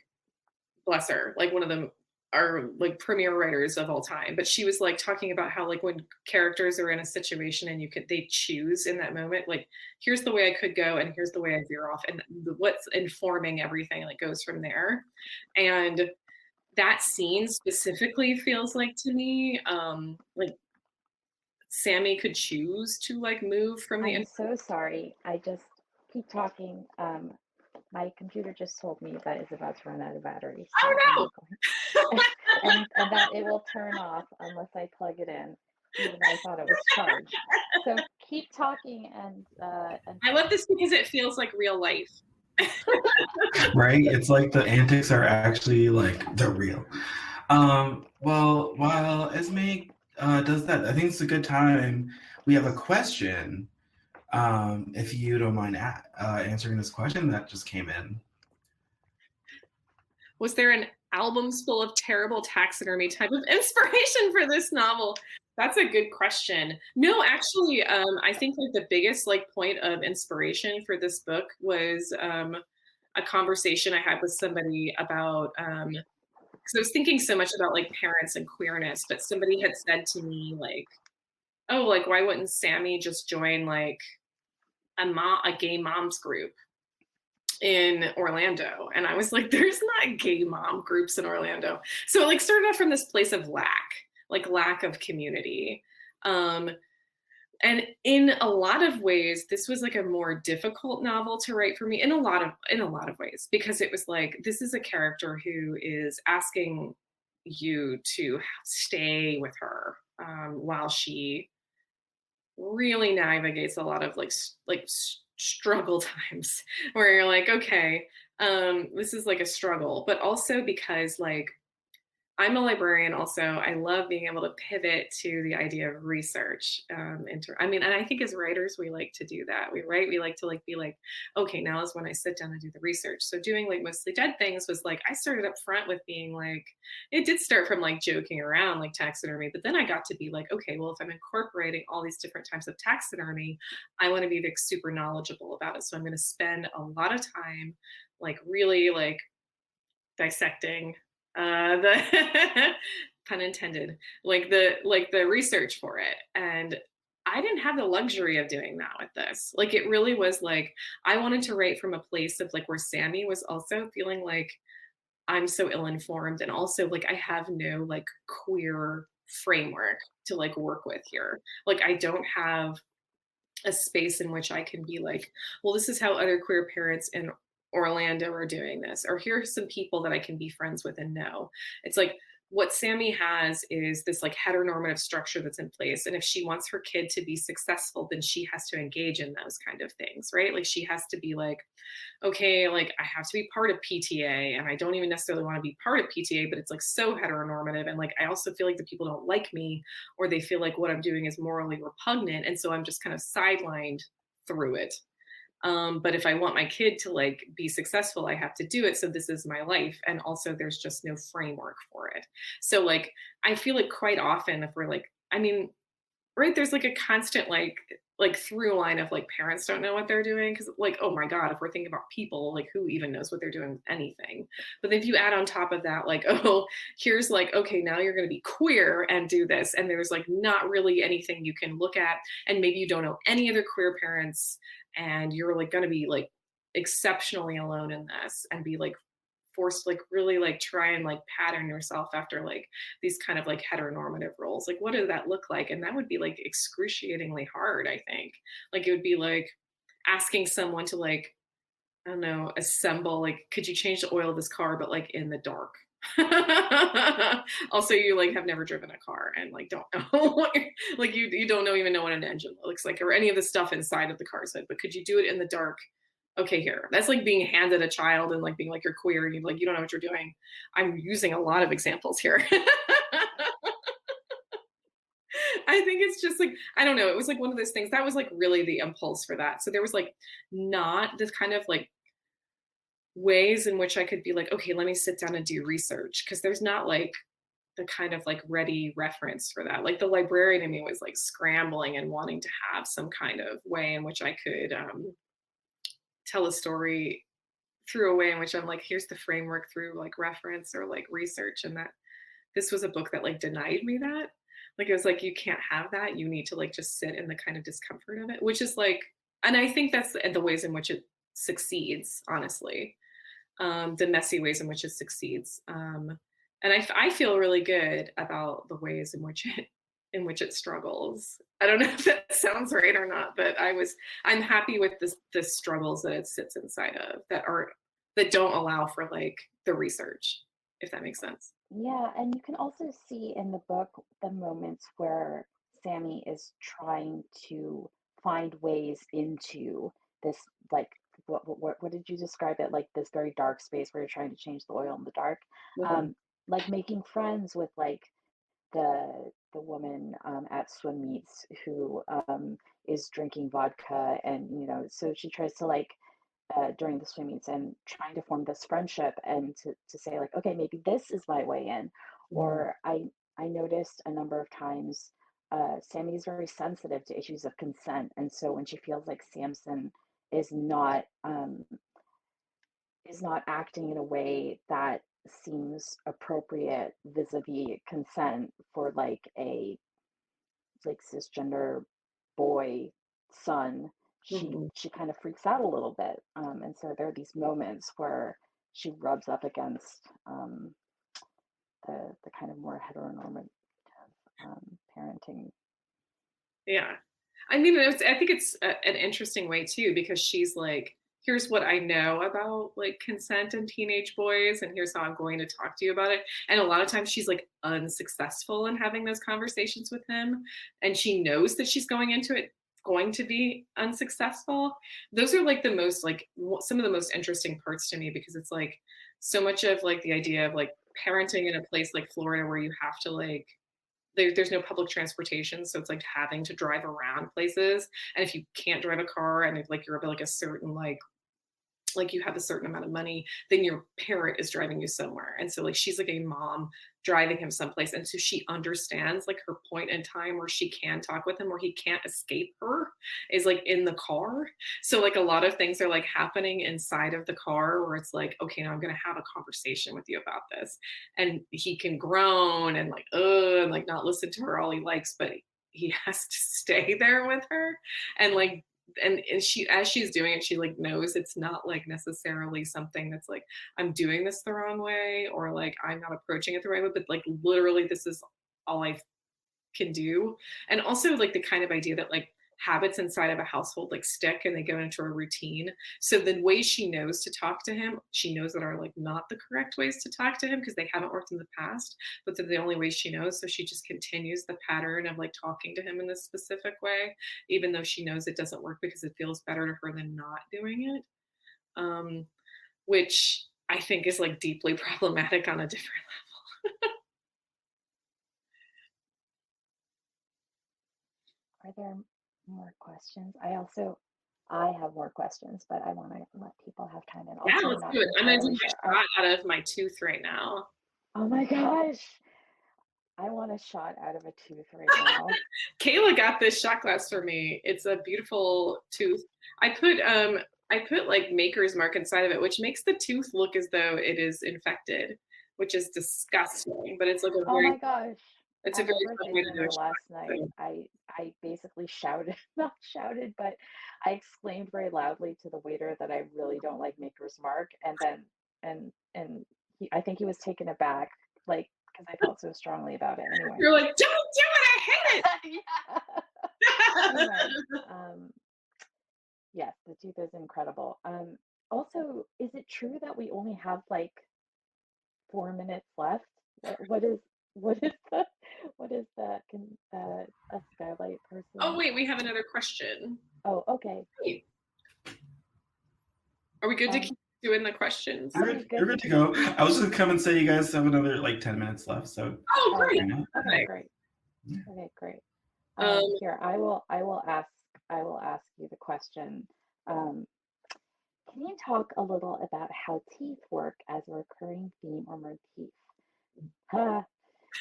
bless her, like one of the are like premier writers of all time, but she was like talking about how like when characters are in a situation and they choose in that moment, like here's the way I could go and here's the way I veer off, and what's informing everything like goes from there. And that scene specifically feels like to me like Sammie could choose to like move from the I'm so sorry. I just keep talking. My computer just told me that it's about to run out of battery. So oh no. and that it will turn off unless I plug it in, even though I thought it was charged. So keep talking and I love this because it feels like real life. Right? It's like the antics are actually like they're real. Well, while Esme does that, I think it's a good time. We have a question. If you don't mind answering this question that just came in. Was there an albums full of terrible taxidermy type of inspiration for this novel? That's a good question. No, actually, I think like the biggest like point of inspiration for this book was a conversation I had with somebody about because I was thinking so much about like parents and queerness, but somebody had said to me like, oh, like why wouldn't Sammie just join like a gay moms group in Orlando? And I was like, there's not gay mom groups in Orlando. So it like started off from this place of lack of community. And in a lot of ways, this was like a more difficult novel to write for me in a lot of ways, because it was like, this is a character who is asking you to stay with her while she really navigates a lot of like struggle times where you're like, okay, this is like a struggle, but also because like I'm a librarian also. I love being able to pivot to the idea of research. And I think as writers, we like to do that. We like to like be like, okay, now is when I sit down and do the research. So doing like Mostly Dead Things was like, I started up front with being like, it did start from like joking around like taxidermy, but then I got to be like, okay, well, if I'm incorporating all these different types of taxidermy, I want to be like super knowledgeable about it. So I'm going to spend a lot of time like really like dissecting the pun intended, like the research for it. And I didn't have the luxury of doing that with this. Like it really was like, I wanted to write from a place of like where Sammie was also feeling like I'm so ill-informed, and also like I have no like queer framework to like work with here. Like I don't have a space in which I can be like, well, this is how other queer parents in Orlando are doing this, or here are some people that I can be friends with and know. It's like what Sammie has is this like heteronormative structure that's in place. And if she wants her kid to be successful, then she has to engage in those kind of things, right? Like she has to be like, okay, like I have to be part of PTA, and I don't even necessarily want to be part of PTA, but it's like so heteronormative. And like, I also feel like the people don't like me, or they feel like what I'm doing is morally repugnant. And so I'm just kind of sidelined through it. But if I want my kid to like be successful, I have to do it. So this is my life. And also there's just no framework for it. So like, I feel like quite often if we're like, I mean, right, there's like a constant like through line of like parents don't know what they're doing. Cause like, oh my God, if we're thinking about people, like who even knows what they're doing with anything. But if you add on top of that, like, oh, here's like, okay, now you're going to be queer and do this. And there's like not really anything you can look at. And maybe you don't know any other queer parents, and you're like going to be like exceptionally alone in this and be like forced to like really like try and like pattern yourself after like these kind of like heteronormative roles. Like what does that look like? And that would be like excruciatingly hard, I think. Like it would be like asking someone to like, I don't know, assemble, like, could you change the oil of this car, but like in the dark? Also, you like have never driven a car and like don't know like you don't even know what an engine looks like or any of the stuff inside of the car's hood, but could you do it in the dark? Okay, here, that's like being handed a child and like being like you're queer and you like you don't know what you're doing. I'm using a lot of examples here. I think it's just like, I don't know, it was like one of those things that was like really the impulse for that. So there was like not this kind of like ways in which I could be like, okay, let me sit down and do research, because there's not like the kind of like ready reference for that. Like the librarian in me was like scrambling and wanting to have some kind of way in which I could tell a story through a way in which I'm like, here's the framework through like reference or like research, and that this was a book that like denied me that. Like it was like, you can't have that. You need to like just sit in the kind of discomfort of it, which is like, and I think that's the ways in which it succeeds, honestly. The messy ways in which it succeeds. And I feel really good about the ways in which it struggles. I don't know if that sounds right or not, but I'm happy with the struggles that it sits inside of that don't allow for like the research, if that makes sense. Yeah, and you can also see in the book the moments where Sammie is trying to find ways into this, like, what did you describe it? Like this very dark space where you're trying to change the oil in the dark. Mhm. Like making friends with like the woman at swim meets who is drinking vodka, and so she tries to like during the swim meets and trying to form this friendship and to say like, okay, maybe this is my way in. Or I noticed a number of times Sammie is very sensitive to issues of consent, and so when she feels like Samson is not acting in a way that seems appropriate vis-a-vis consent for like a like cisgender boy son, Mhm. she kind of freaks out a little bit, and so there are these moments where she rubs up against the kind of more heteronormative parenting. Yeah. I mean, I think it's an interesting way too, because she's like, here's what I know about like consent and teenage boys, and here's how I'm going to talk to you about it. And a lot of times she's like unsuccessful in having those conversations with him. And she knows that she's going into it going to be unsuccessful. Those are like the most like some of the most interesting parts to me, because it's like so much of like the idea of like parenting in a place like Florida where you have to like there's no public transportation, so it's like having to drive around places. And if you can't drive a car, and if like you're like a certain like you have a certain amount of money, then your parent is driving you somewhere. And so like she's like a mom driving him someplace, and so she understands like her point in time where she can talk with him, where he can't escape her, is like in the car. So like a lot of things are like happening inside of the car, where it's like, okay, now I'm gonna have a conversation with you about this. And he can groan and like and like not listen to her all he likes, but he has to stay there with her. And like and she, as she's doing it, she like knows it's not like necessarily something that's like, I'm doing this the wrong way, or like I'm not approaching it the right way, but like literally this is all I can do. And also like the kind of idea that like habits inside of a household like stick and they go into a routine. So the ways she knows to talk to him, she knows that are like not the correct ways to talk to him because they haven't worked in the past, but they're the only ways she knows. So she just continues the pattern of like talking to him in this specific way, even though she knows it doesn't work because it feels better to her than not doing it. Which I think is like deeply problematic on a different level. Are there more questions? I have more questions, but I want to let people have time. And also, Yeah, let's do it. I'm gonna do sure. my shot out of my tooth right now. Oh my gosh. I want a shot out of a tooth right now. Kayla got this shot glass for me. It's a beautiful tooth. I put like Maker's Mark inside of it, which makes the tooth look as though it is infected, which is disgusting. But it's like a very, oh my gosh. it's a very fun way to do it. Last night, I basically shouted, not shouted, but I exclaimed very loudly to the waiter that I really don't like Maker's Mark, and then I think he was taken aback, like because I felt so strongly about it. Anyway, You're like, don't do it! I hate it. anyway, yes, the tooth is incredible. Also, is it true that we only have like 4 minutes left? What is the a skylight person? Oh wait, we have another question. Oh, okay. Wait. Are we good to keep doing the questions? You're good to go. I was going to come and say you guys have another like 10 minutes left. So great. Okay, great. Okay, great. Here, I will ask you the question. Can you talk a little about how teeth work as a recurring theme or motif?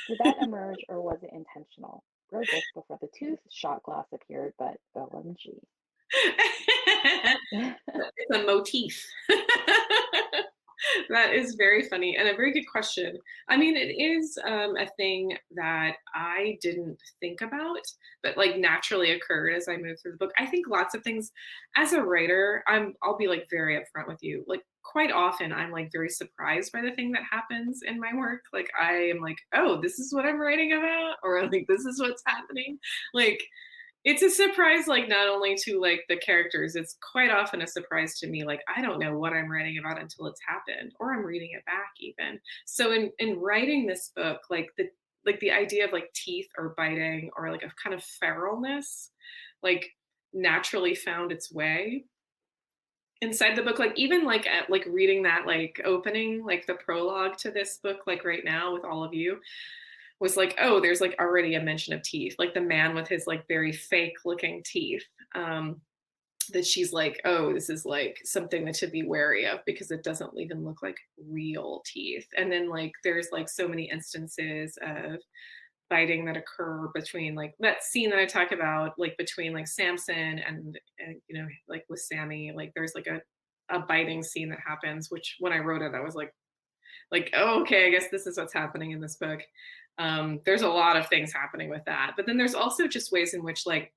Did that emerge or was it intentional? Wrote this before the tooth shot glass appeared, but OMG. It's a motif. That is very funny and a very good question. I mean, it is a thing that I didn't think about, but like naturally occurred as I moved through the book. I think lots of things as a writer, I'll be like very upfront with you. Like quite often I'm like very surprised by the thing that happens in my work. Like I am like, oh, this is what I'm writing about, or like this is what's happening. Like it's a surprise, like not only to like the characters, it's quite often a surprise to me. Like I don't know what I'm writing about until it's happened, or I'm reading it back even. So in writing this book, like the idea of like teeth or biting or like a kind of feralness, like naturally found its way inside the book. Like even like at like reading that like opening, like the prologue to this book, like right now with all of you, was like, oh, there's like already a mention of teeth, like the man with his like very fake looking teeth, that she's like, oh, this is like something that to be wary of because it doesn't even look like real teeth. And then like there's like so many instances of biting that occur between like that scene that I talk about, like between like Samson and you know, like with Sammie, like there's like a biting scene that happens, which when I wrote it, I was like, oh, okay, I guess this is what's happening in this book. There's a lot of things happening with that. But then there's also just ways in which like,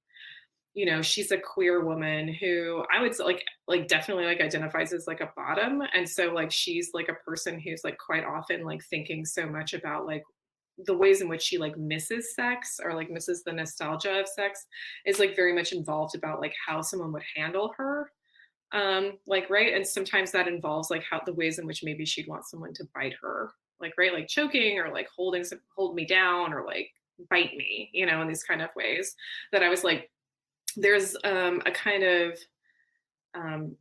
you know, she's a queer woman who I would say like definitely like identifies as like a bottom. And so like she's like a person who's like quite often like thinking so much about like the ways in which she like misses sex or like misses the nostalgia of sex is like very much involved about like how someone would handle her. Like, right. And sometimes that involves like how the ways in which maybe she'd want someone to bite her, like, right. Like choking or like hold me down or like bite me, you know, in these kind of ways that I was like, there's a kind of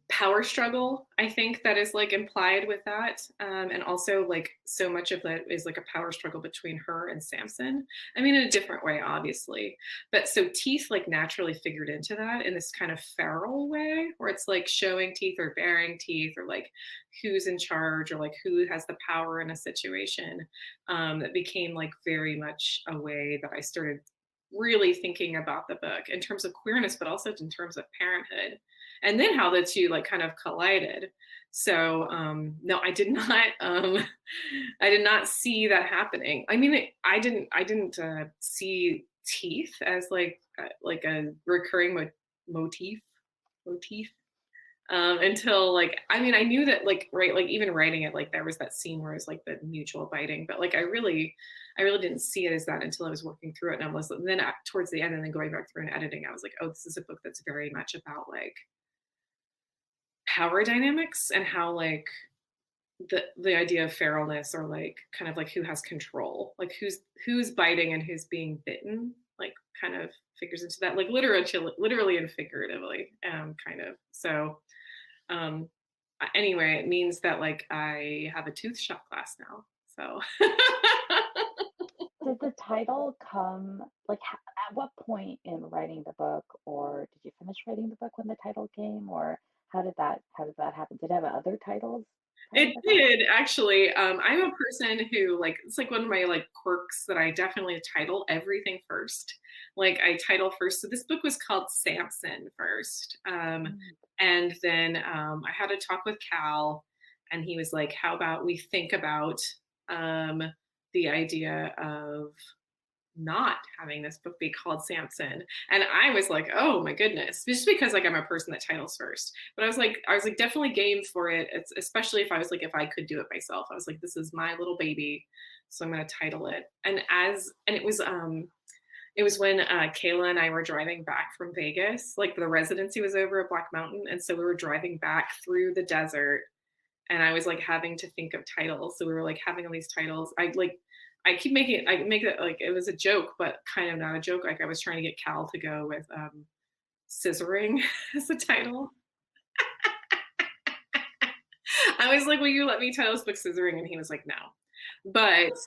power struggle, I think, that is like implied with that. And also like so much of that is like a power struggle between her and Samson. I mean, in a different way, obviously. But so teeth like naturally figured into that in this kind of feral way where it's like showing teeth or bearing teeth or like who's in charge or like who has the power in a situation. That became like very much a way that I started really thinking about the book in terms of queerness, but also in terms of parenthood. And then how the two like kind of collided. So no, I did not I did not see that happening. I mean, I didn't see teeth as like a recurring motif until like, I mean, I knew that like, right, like even writing it, like there was that scene where it's like the mutual biting, but like I really didn't see it as that until I was working through it. And I was then towards the end and then going back through and editing, I was like, oh, this is a book that's very much about like power dynamics and how like the idea of feralness or like kind of like who has control, like who's biting and who's being bitten, like kind of figures into that, like literally and figuratively, kind of. So anyway, it means that like I have a tooth shop class now. So Did the title come like at what point in writing the book, or did you finish writing the book when the title came, or how did that happen? Did it have other titles? it did actually. I'm a person who like, it's like one of my like quirks that I definitely title everything first. Like I title first. So this book was called Samson first. And then I had a talk with Cal and he was like, how about we think about the idea of not having this book be called Samson. And I was like, oh my goodness, just because like I'm a person that titles first. But I was like definitely game for it. It's, especially if I was like, if I could do it myself, I was like, this is my little baby, so I'm going to title it. And it was when Kayla and I were driving back from Vegas, like the residency was over at Black Mountain. And so we were driving back through the desert and I was like having to think of titles. So we were like having all these titles. I make it like it was a joke, but kind of not a joke. Like I was trying to get Cal to go with scissoring as a title. I was like, will you let me title this book Scissoring? And he was like, no. But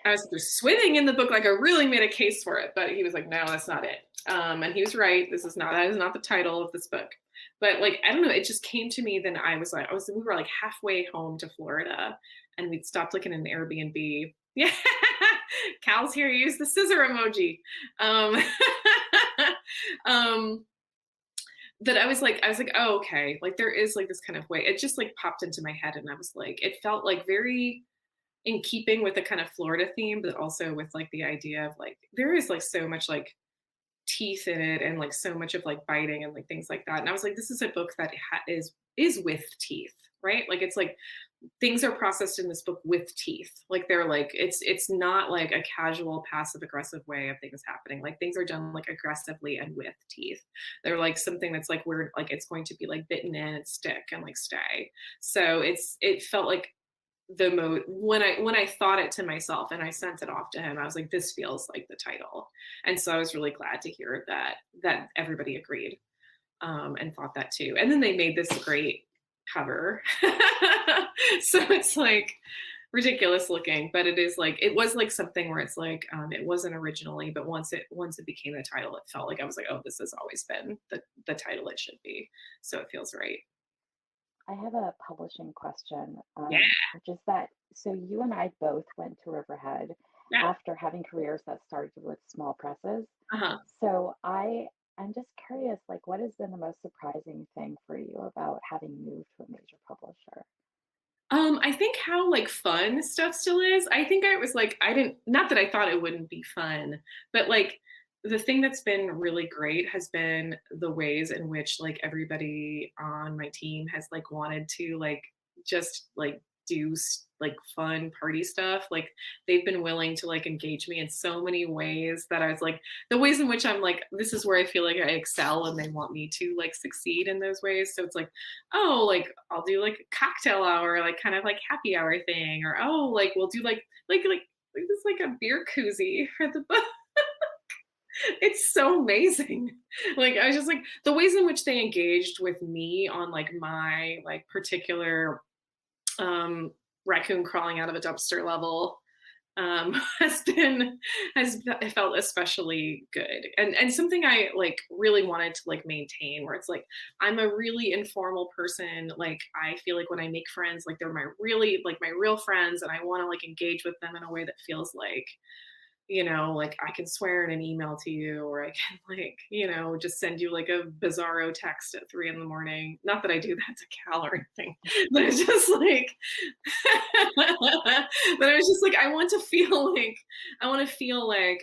I was like, there's swimming in the book. Like I really made a case for it, but he was like, no, that's not it. And he was right. That is not the title of this book. But like, I don't know, it just came to me. Then we were like halfway home to Florida and we'd stopped looking at an Airbnb. Yeah. Cal's here, use the scissor emoji. that I was like, oh, okay, like there is like this kind of way. It just like popped into my head, and I was like, it felt like very in keeping with the kind of Florida theme, but also with like the idea of like there is like so much like teeth in it, and like so much of like biting and like things like that. And I was like, this is a book that is with teeth, right? Like it's like things are processed in this book with teeth. Like they're like it's not like a casual passive aggressive way of things happening. Like things are done like aggressively and with teeth. They're like something that's like where like it's going to be like bitten in and stick and like stay. So it felt like when I thought it to myself and I sent it off to him, I was like, this feels like the title. And so I was really glad to hear that everybody agreed and thought that too. And then they made this great cover. So it's like ridiculous looking, but it is like, it was like something where it's like, it wasn't originally, but once it became the title, it felt like I was like, oh, this has always been the title it should be. So it feels right. I have a publishing question, Yeah. which is that, so you and I both went to Riverhead after having careers that started with small presses. Uh-huh. So I'm just curious, like, what has been the most surprising thing for you about having moved to a major publisher? I think how like fun stuff still is. I think I was like, not that I thought it wouldn't be fun, but like the thing that's been really great has been the ways in which like everybody on my team has like wanted to like just like do like fun party stuff. Like they've been willing to like engage me in so many ways that I was like, the ways in which I'm like, this is where I feel like I excel, and they want me to like succeed in those ways. So it's like, oh, like I'll do like a cocktail hour, like kind of like happy hour thing, or oh, like we'll do like this like a beer koozie for the book. It's so amazing. Like I was just like the ways in which they engaged with me on like my like particular raccoon crawling out of a dumpster level has felt especially good, and something I like really wanted to like maintain, where it's like I'm a really informal person. Like I feel like when I make friends, like they're my real friends, and I want to like engage with them in a way that feels like, you know, like I can swear in an email to you, or I can like, you know, just send you like a bizarro text at 3 a.m. Not that I do that to Cal or anything, but it's just like, but I was just like, I want to feel like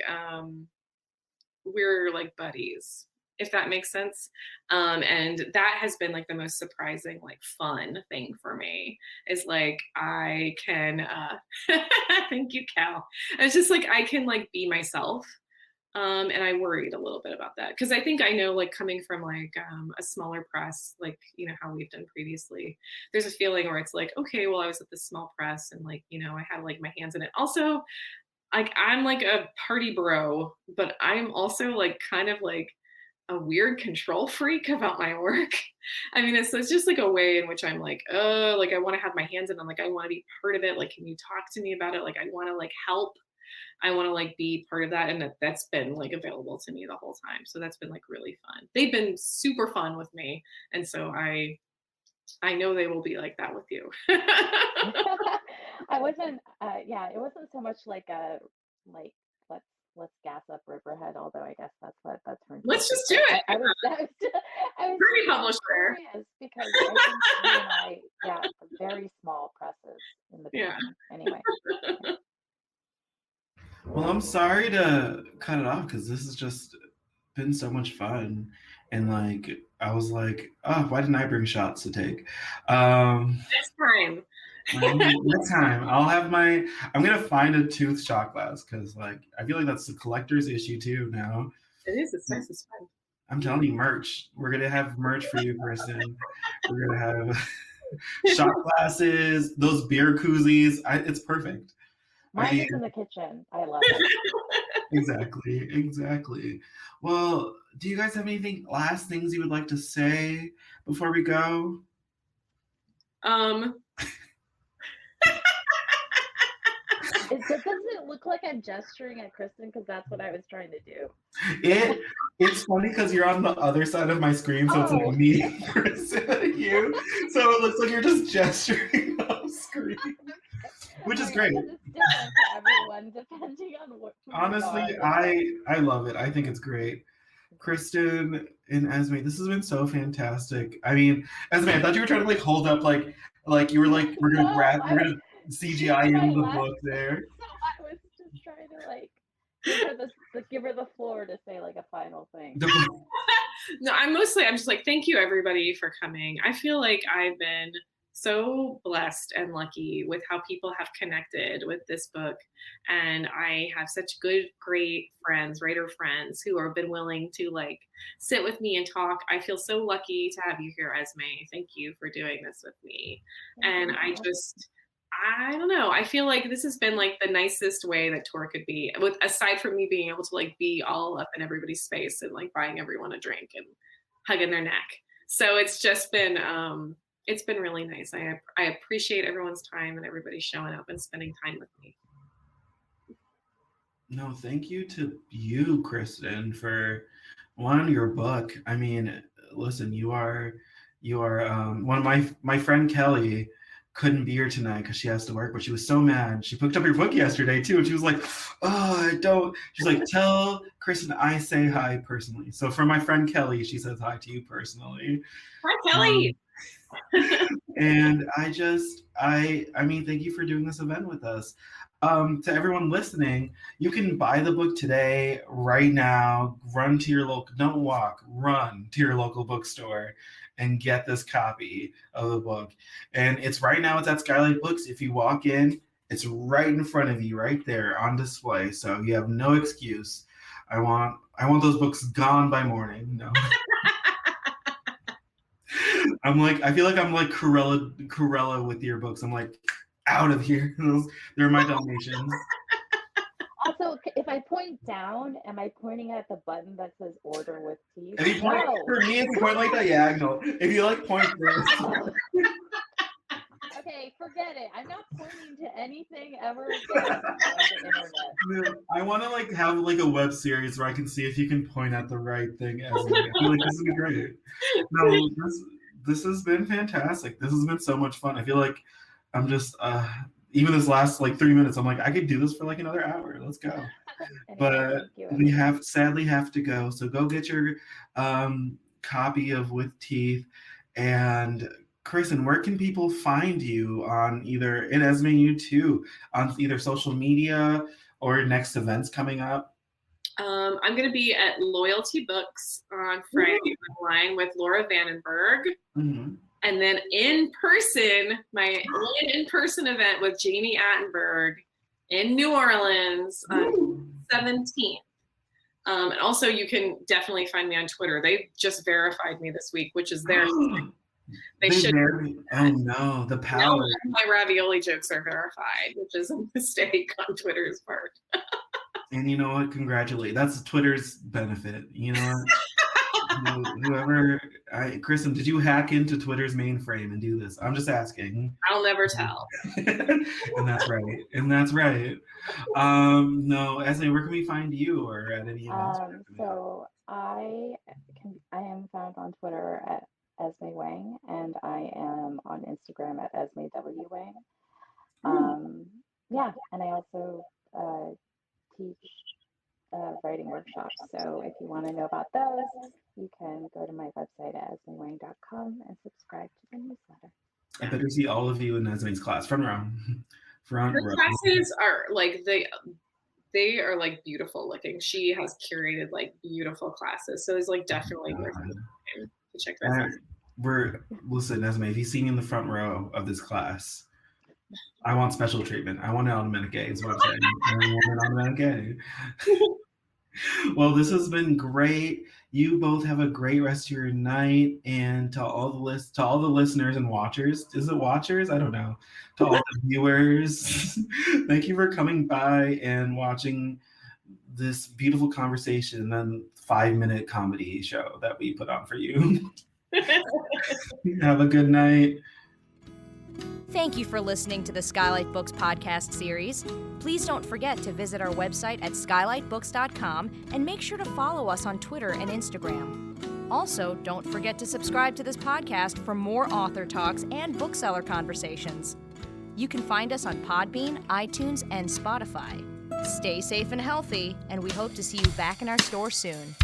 we're like buddies, if that makes sense. And that has been like the most surprising, like fun thing for me is like, I can, thank you, Cal. It's just like, I can like be myself. And I worried a little bit about that. Cause I think I know like coming from like a smaller press, like, you know, how we've done previously, there's a feeling where it's like, okay, well, I was at this small press and like, you know, I had like my hands in it. Also, like, I'm like a party bro, but I'm also like kind of like a weird control freak about my work. I mean, it's just like a way in which I'm like, oh, like I want to have my hands in it. Like I want to be part of it. Like, can you talk to me about it? Like I want to like help. I want to like be part of that. And that's been like available to me the whole time. So that's been like really fun. They've been super fun with me. And so I know they will be like that with you. I wasn't, it wasn't so much like a, like, let's gas up Riverhead, although I guess that's what that turned into. Let's just do it. I was Pretty publisher. curious because I think you and I, very small presses in the beginning. Anyway. Well, I'm sorry to cut it off because this has just been so much fun. And like, I was like, oh, why didn't I bring shots to take? Next time. Next time I'm gonna find a tooth shot glass because like I feel like that's the collector's issue too now. It is. It's nice. It's fun. I'm telling you, merch. We're gonna have merch for you, Kristen. We're gonna have shot glasses, those beer koozies. It's perfect. Mine is in the kitchen. I love it. Exactly. Well, do you guys have anything last things you would like to say before we go? Does it look like I'm gesturing at Kristen? Because that's what I was trying to do. It's funny because you're on the other side of my screen, so it's like me, Kristen, and you. So it looks like you're just gesturing off screen, which is great. It's different for everyone depending on what. Honestly, I love it. I think it's great. Kristen and Esme, this has been so fantastic. I mean, Esme, I thought you were trying to like hold up like you were like we're gonna CGI in the book there. So I was just trying to like give her the floor to say like a final thing. No, I'm just like, thank you everybody for coming. I feel like I've been so blessed and lucky with how people have connected with this book. And I have such great friends, writer friends who have been willing to like sit with me and talk. I feel so lucky to have you here, Esme. Thank you for doing this with me. And I don't know. I feel like this has been like the nicest way that tour could be, with aside from me being able to like be all up in everybody's space and like buying everyone a drink and hugging their neck. So it's just been really nice. I appreciate everyone's time and everybody showing up and spending time with me. No, thank you to you, Kristen, for your book. I mean, listen, you are one of my friend Kelly couldn't be here tonight because she has to work, but she was so mad. She picked up your book yesterday too, and she was like, she's like, tell Kristen I say hi personally. So for my friend Kelly, she says hi to you personally. Hi, Kelly. And I mean, thank you for doing this event with us. To everyone listening, you can buy the book today, right now. Run to your local bookstore and get this copy of the book. And it's right now, it's at Skylight Books. If you walk in, it's right in front of you, right there on display. So you have no excuse. I want those books gone by morning. No. I feel like I'm like Corella with your books. I'm like, out of here. They're my donations. Also, if I point down, am I pointing at the button that says order with teeth? If you point, for me, it's point like diagonal. If you like point this. Okay, forget it. I'm not pointing to anything ever again on the internet. I want to like have like a web series where I can see if you can point at the right thing. I feel like this would be great. No, this has been fantastic. This has been so much fun. I feel like I'm just even this last like 3 minutes, I'm like, I could do this for like another hour. Let's go. But we sadly have to go. So go get your copy of With Teeth. And Kristen, where can people find you on either, and Esme, you too, on either social media or next events coming up? I'm going to be at Loyalty Books on Friday online with Laura Vandenberg. Mm-hmm. And then in person, my in-person event with Jamie Attenberg in New Orleans on 17th. And also you can definitely find me on Twitter. They just verified me this week, which is their they should. Oh no, the power. No, my ravioli jokes are verified, which is a mistake on Twitter's part. And you know what? Congratulate. That's Twitter's benefit. You know what? Kristen, did you hack into Twitter's mainframe and do this? I'm just asking. I'll never tell. And that's right. No, Esme, where can we find you or at any events? So I am found on Twitter at Esme Wang, and I am on Instagram at Esme W Wang. Yeah, and I also teach writing workshops. So if you want to know about those, you can go to my website at esmewang.com and subscribe to the newsletter. I better see all of you in Esme's class. Front row. Her classes are like they are like beautiful looking. She has curated like beautiful classes. So it's like definitely worth it to check that out. Listen, Esme, if you see me in the front row of this class, I want special treatment. I want an automatic A is what I'm saying. I want an automatic A. Well, this has been great. You both have a great rest of your night, and to all the listeners and watchers, is it watchers? I don't know. To all the viewers, thank you for coming by and watching this beautiful conversation and 5-minute comedy show that we put on for you. Have a good night. Thank you for listening to the Skylight Books podcast series. Please don't forget to visit our website at skylightbooks.com and make sure to follow us on Twitter and Instagram. Also, don't forget to subscribe to this podcast for more author talks and bookseller conversations. You can find us on Podbean, iTunes, and Spotify. Stay safe and healthy, and we hope to see you back in our store soon.